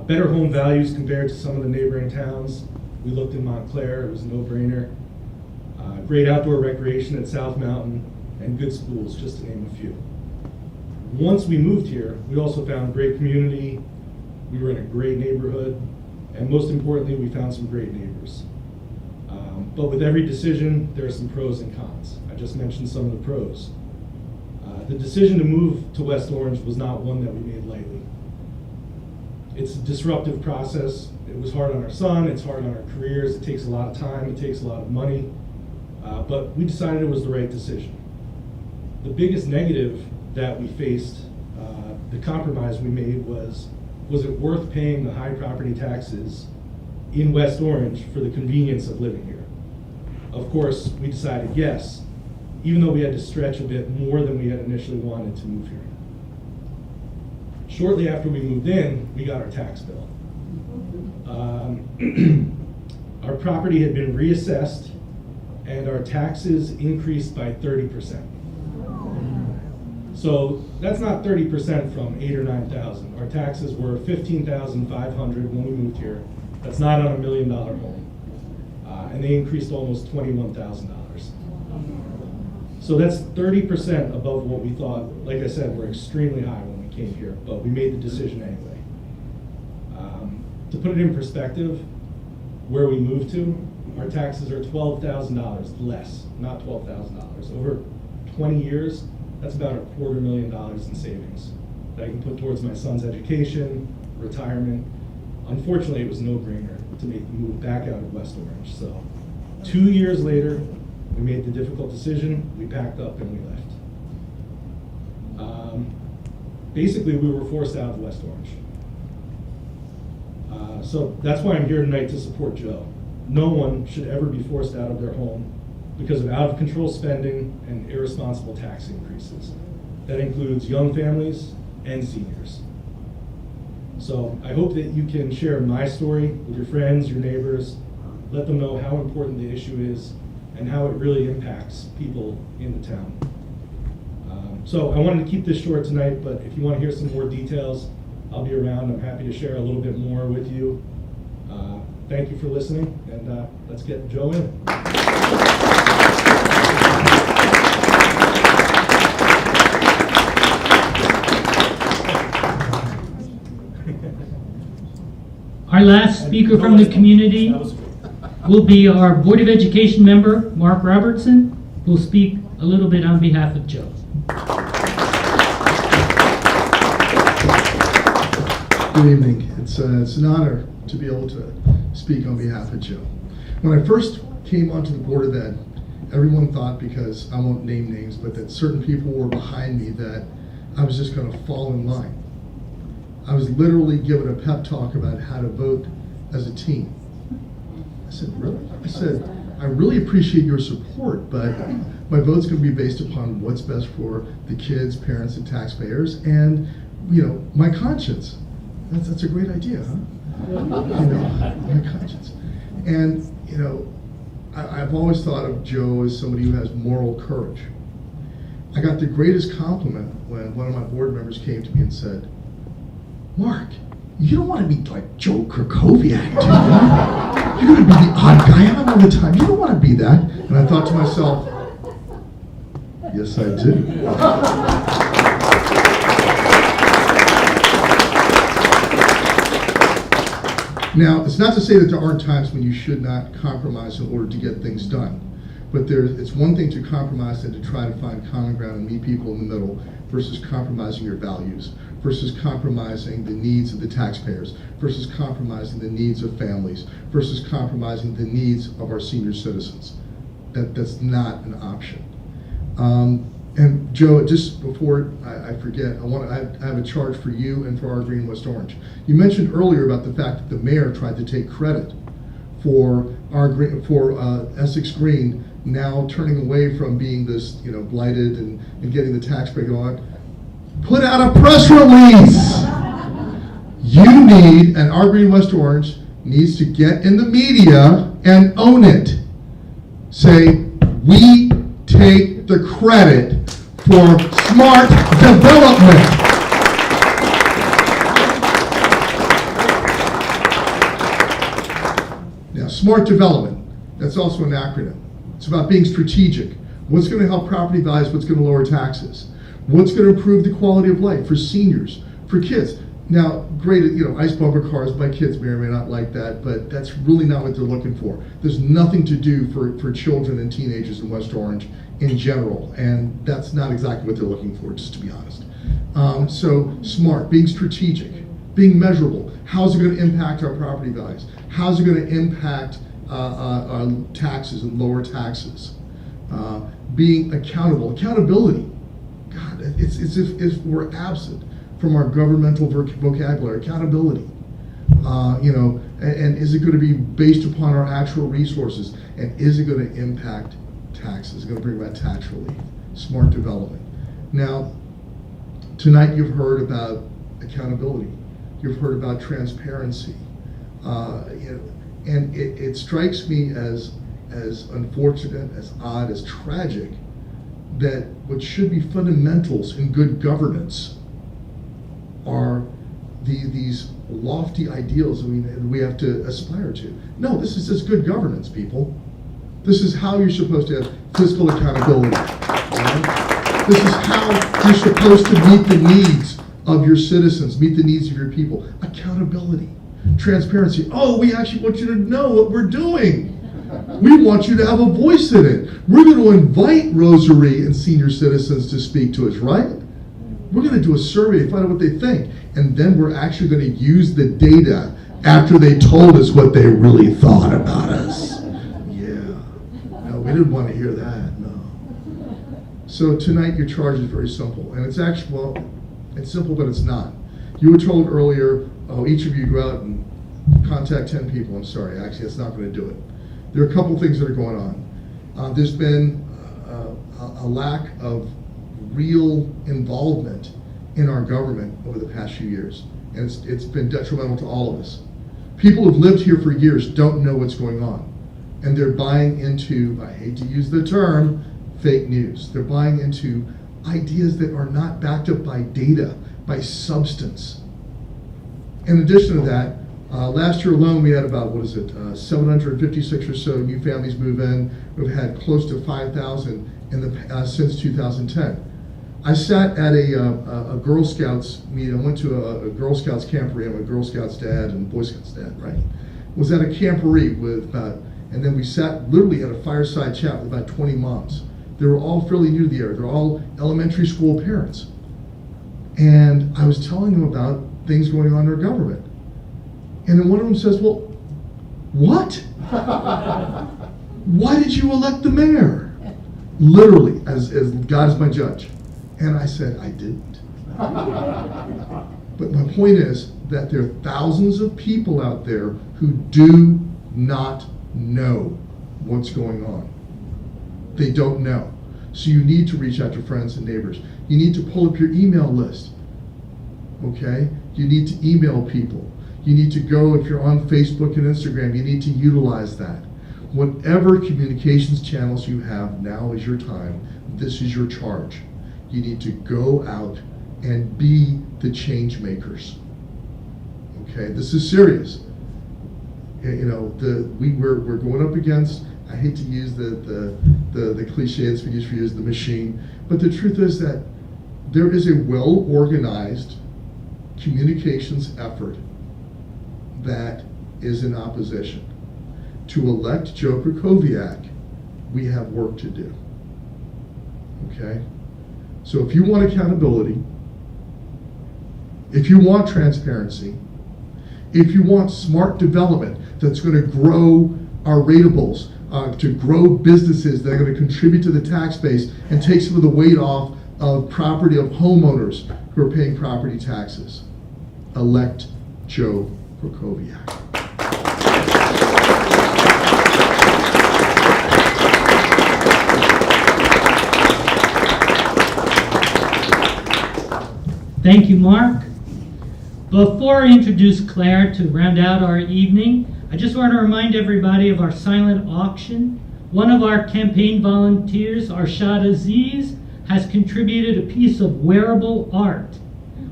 Better home values compared to some of the neighboring towns. We looked in Montclair, it was a no-brainer. Great outdoor recreation at South Mountain, and good schools, just to name a few. Once we moved here, we also found a great community, we were in a great neighborhood, and most importantly, we found some great neighbors. But with every decision, there are some pros and cons. I just mentioned some of the pros. The decision to move to West Orange was not one that we made lightly. It's a disruptive process. It was hard on our son, it's hard on our careers, it takes a lot of time, it takes a lot of money, but we decided it was the right decision. The biggest negative that we faced, the compromise we made was it worth paying the high property taxes in West Orange for the convenience of living here? Of course, we decided yes, even though we had to stretch a bit more than we had initially wanted to move here. Shortly after we moved in, we got our tax bill. Our property had been reassessed and our taxes increased by 30%. So that's not 30% from 8,000 or 9,000. Our taxes were $15,500 when we moved here. That's not on $1 million home. And they increased almost $21,000. So that's 30% above what we thought. Like I said, we're extremely high when we came here, but we made the decision anyway. To put it in perspective, where we moved to, our taxes are $12,000 less, not $12,000. Over 20 years, that's about $250,000 in savings that I can put towards my son's education, retirement. Unfortunately, it was a no-brainer to make the move back out of West Orange. So 2 years later, we made the difficult decision, we packed up and we left. Basically, we were forced out of West Orange. So that's why I'm here tonight to support Joe. No one should ever be forced out of their home because of out-of-control spending and irresponsible tax increases. That includes young families and seniors. So I hope that you can share my story with your friends, your neighbors, let them know how important the issue is and how it really impacts people in the town. So I wanted to keep this short tonight, but if you want to hear some more details, I'll be around. I'm happy to share a little bit more with you. Thank you for listening, and let's get Joe in. Our last speaker from the community will be our Board of Education member, Mark Robertson, who will speak a little bit on behalf of Joe. Good evening. It's an honor to be able to speak on behalf of Joe. When I first came onto the Board of Ed, everyone thought, because I won't name names, but that certain people were behind me, that I was just going to fall in line. I was literally given a pep talk about how to vote as a team. I said, really? I said, I really appreciate your support, but my vote's going to be based upon what's best for the kids, parents, and taxpayers, and, you know, my conscience. That's a great idea, huh? You know, my conscience. And, you know, I've always thought of Joe as somebody who has moral courage. I got the greatest compliment when one of my board members came to me and said, Mark, you don't want to be like Joe Krakoviak, do you? You're going to be the odd guy out all the time. You don't want to be that. And I thought to myself, yes, I do. Now, it's not to say that there aren't times when you should not compromise in order to get things done. But it's one thing to compromise and to try to find common ground and meet people in the middle versus compromising your values, versus compromising the needs of the taxpayers, versus compromising the needs of families, versus compromising the needs of our senior citizens. That's not an option. And Joe, just before I forget, I have a charge for you and for our Green West Orange. You mentioned earlier about the fact that the mayor tried to take credit for Essex Green now turning away from being this, you know, blighted and getting the taxpayer on. Put out a press release. You need, and our Green West Orange needs to get in the media and own it. Say, we take the credit for smart development. Now, smart development, that's also an acronym. It's about being strategic. What's going to help property values? What's going to lower taxes? What's going to improve the quality of life for seniors, for kids? Now, great, you know, ice bumper cars, my kids may or may not like that, but that's really not what they're looking for. There's nothing to do for children and teenagers in West Orange in general, and that's not exactly what they're looking for, just to be honest. So smart, being strategic, being measurable. How's it going to impact our property values? How's it going to impact our taxes and lower taxes? Being accountable, accountability. God, it's as if we're absent from our governmental vocabulary. Accountability, you know, and is it going to be based upon our actual resources? And is it going to impact taxes? Is it going to bring about tax relief? Smart development. Now, tonight you've heard about accountability. You've heard about transparency. You know, and it strikes me as unfortunate, as odd, as tragic that what should be fundamentals in good governance are these lofty ideals that we have to aspire to. No, this is just good governance, people. This is how you're supposed to have fiscal accountability. Right? This is how you're supposed to meet the needs of your citizens, meet the needs of your people. Accountability, transparency. Oh, we actually want you to know what we're doing. We want you to have a voice in it. We're going to invite Rosary and senior citizens to speak to us, right? We're going to do a survey to find out what they think. And then we're actually going to use the data after they told us what they really thought about us. Yeah. No, we didn't want to hear that, no. So tonight your charge is very simple. And it's actually, well, it's simple, but it's not. You were told earlier, oh, each of you go out and contact 10 people. I'm sorry, actually, that's not going to do it. There are a couple things that are going on. There's been a lack of real involvement in our government over the past few years, and it's been detrimental to all of us. People who've lived here for years don't know what's going on, and they're buying into, I hate to use the term, fake news. They're buying into ideas that are not backed up by data, by substance. In addition to that, last year alone we had about, 756 or so new families move in. We've had close to 5,000 since 2010. I sat at a Girl Scouts meeting. I went to a Girl Scouts camporee. I'm a Girl Scouts dad and Boy Scouts dad, right? Was at a camporee with about, and then we sat literally at a fireside chat with about 20 moms. They were all fairly new to the area. They're all elementary school parents. And I was telling them about things going on in our government. And then one of them says, well, what? Why did you elect the mayor? Literally, as God is my judge. And I said, I didn't. But my point is that there are thousands of people out there who do not know what's going on. They don't know. So you need to reach out to friends and neighbors. You need to pull up your email list. Okay? You need to email people. You need to go, if you're on Facebook and Instagram, you need to utilize that. Whatever communications channels you have, now is your time. This is your charge. You need to go out and be the change makers. Okay, this is serious. You know, we're going up against, I hate to use the cliche that's been used for years, the machine, but the truth is that there is a well-organized communications effort that is in opposition. To elect Joe Krakowiak, we have work to do. Okay? So if you want accountability, if you want transparency, if you want smart development that's going to grow our ratables, to grow businesses that are going to contribute to the tax base and take some of the weight off of property of homeowners who are paying property taxes, elect Joe Krakowiak. Thank you, Mark. Before I introduce Claire to round out our evening, I just want to remind everybody of our silent auction. One of our campaign volunteers, Arshad Aziz, has contributed a piece of wearable art.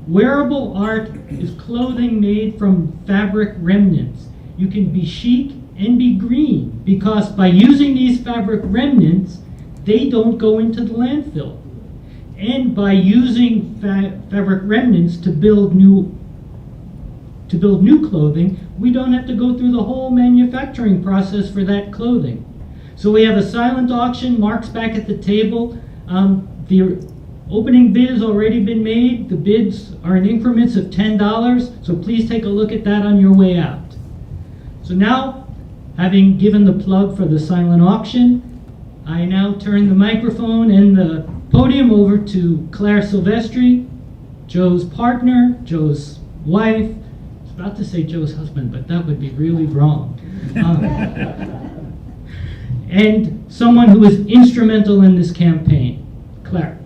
Wearable art is clothing made from fabric remnants. You can be chic and be green, because by using these fabric remnants, they don't go into the landfill. And by using fabric remnants to build new clothing, we don't have to go through the whole manufacturing process for that clothing. So we have a silent auction. Mark's back at the table. The opening bid has already been made. The bids are in increments of $10, so please take a look at that on your way out. So now, having given the plug for the silent auction, I now turn the microphone and the podium over to Claire Silvestri, Joe's partner, Joe's wife. I was about to say Joe's husband, but that would be really wrong. And someone who was instrumental in this campaign. Claire.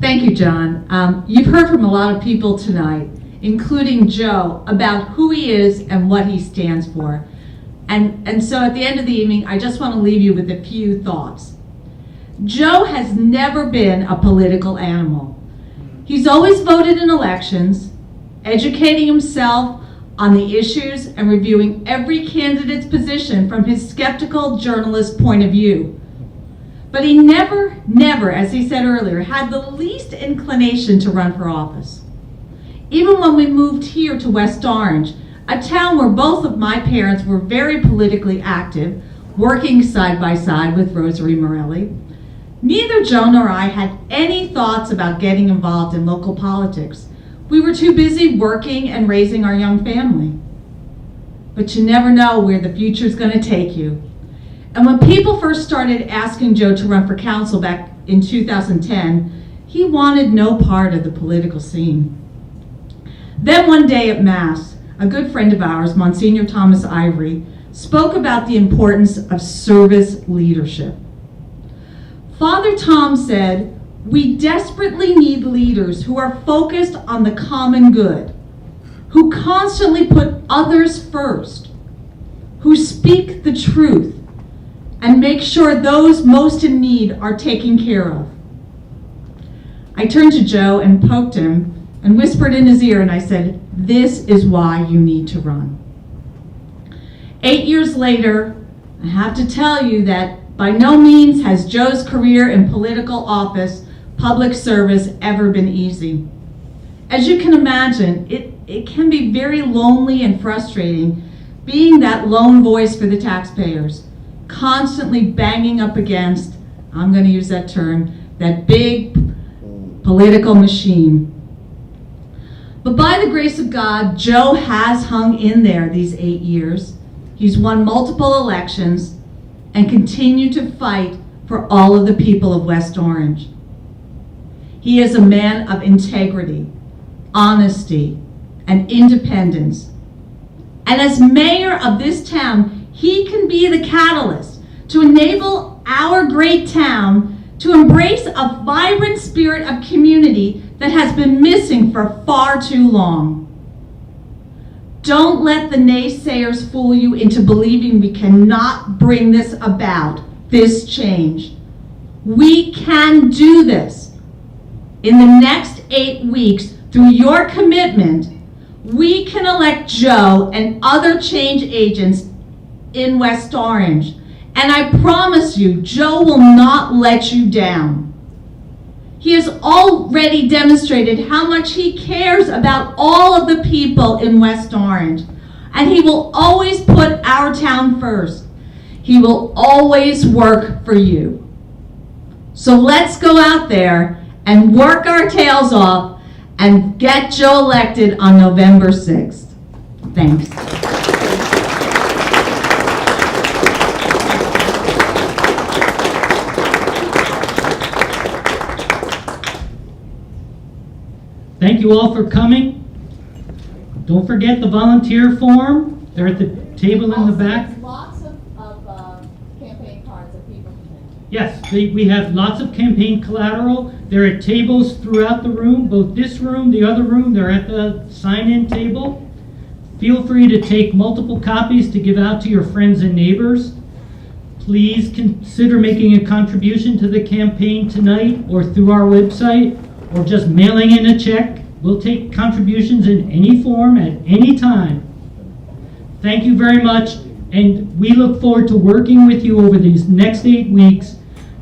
Thank you, John. You've heard from a lot of people tonight, including Joe, about who he is and what he stands for. And so at the end of the evening, I just want to leave you with a few thoughts. Joe has never been a political animal. He's always voted in elections, educating himself on the issues and reviewing every candidate's position from his skeptical journalist point of view. But he never, as he said earlier, had the least inclination to run for office. Even when we moved here to West Orange, a town where both of my parents were very politically active, working side by side with Rosary Morelli, neither Joe nor I had any thoughts about getting involved in local politics. We were too busy working and raising our young family. But you never know where the future's going to take you. And when people first started asking Joe to run for council back in 2010, he wanted no part of the political scene. Then one day at Mass, a good friend of ours, Monsignor Thomas Ivory, spoke about the importance of service leadership. Father Tom said, "We desperately need leaders who are focused on the common good, who constantly put others first, who speak the truth, and make sure those most in need are taken care of." I turned to Joe and poked him and whispered in his ear, and I said, "This is why you need to run." 8 years later, I have to tell you that by no means has Joe's career in political office, public service, ever been easy. As you can imagine, it can be very lonely and frustrating being that lone voice for the taxpayers, constantly banging up against, I'm going to use that term, that big political machine. But by the grace of God, Joe has hung in there these 8 years. He's won multiple elections and continued to fight for all of the people of West Orange. He is a man of integrity, honesty, and independence. And as mayor of this town, he can be the catalyst to enable our great town to embrace a vibrant spirit of community that has been missing for far too long. Don't let the naysayers fool you into believing we cannot bring this about, this change. We can do this. In the next 8 weeks, through your commitment, we can elect Joe and other change agents in West Orange. And I promise you, Joe will not let you down. He has already demonstrated how much he cares about all of the people in West Orange. And he will always put our town first. He will always work for you. So let's go out there and work our tails off and get Joe elected on November 6th. Thanks. Thank you all for coming. Don't forget the volunteer form. They're at the table in the back. Lots of campaign cards that people can take. Yes, we have lots of campaign collateral. There are tables throughout the room, both this room, the other room. They're at the sign-in table. Feel free to take multiple copies to give out to your friends and neighbors. Please consider making a contribution to the campaign tonight or through our website, or just mailing in a check. We'll take contributions in any form at any time. Thank you very much, and we look forward to working with you over these next 8 weeks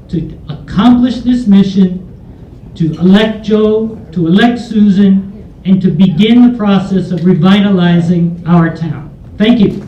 to accomplish this mission, to elect Joe, to elect Susan, and to begin the process of revitalizing our town. Thank you.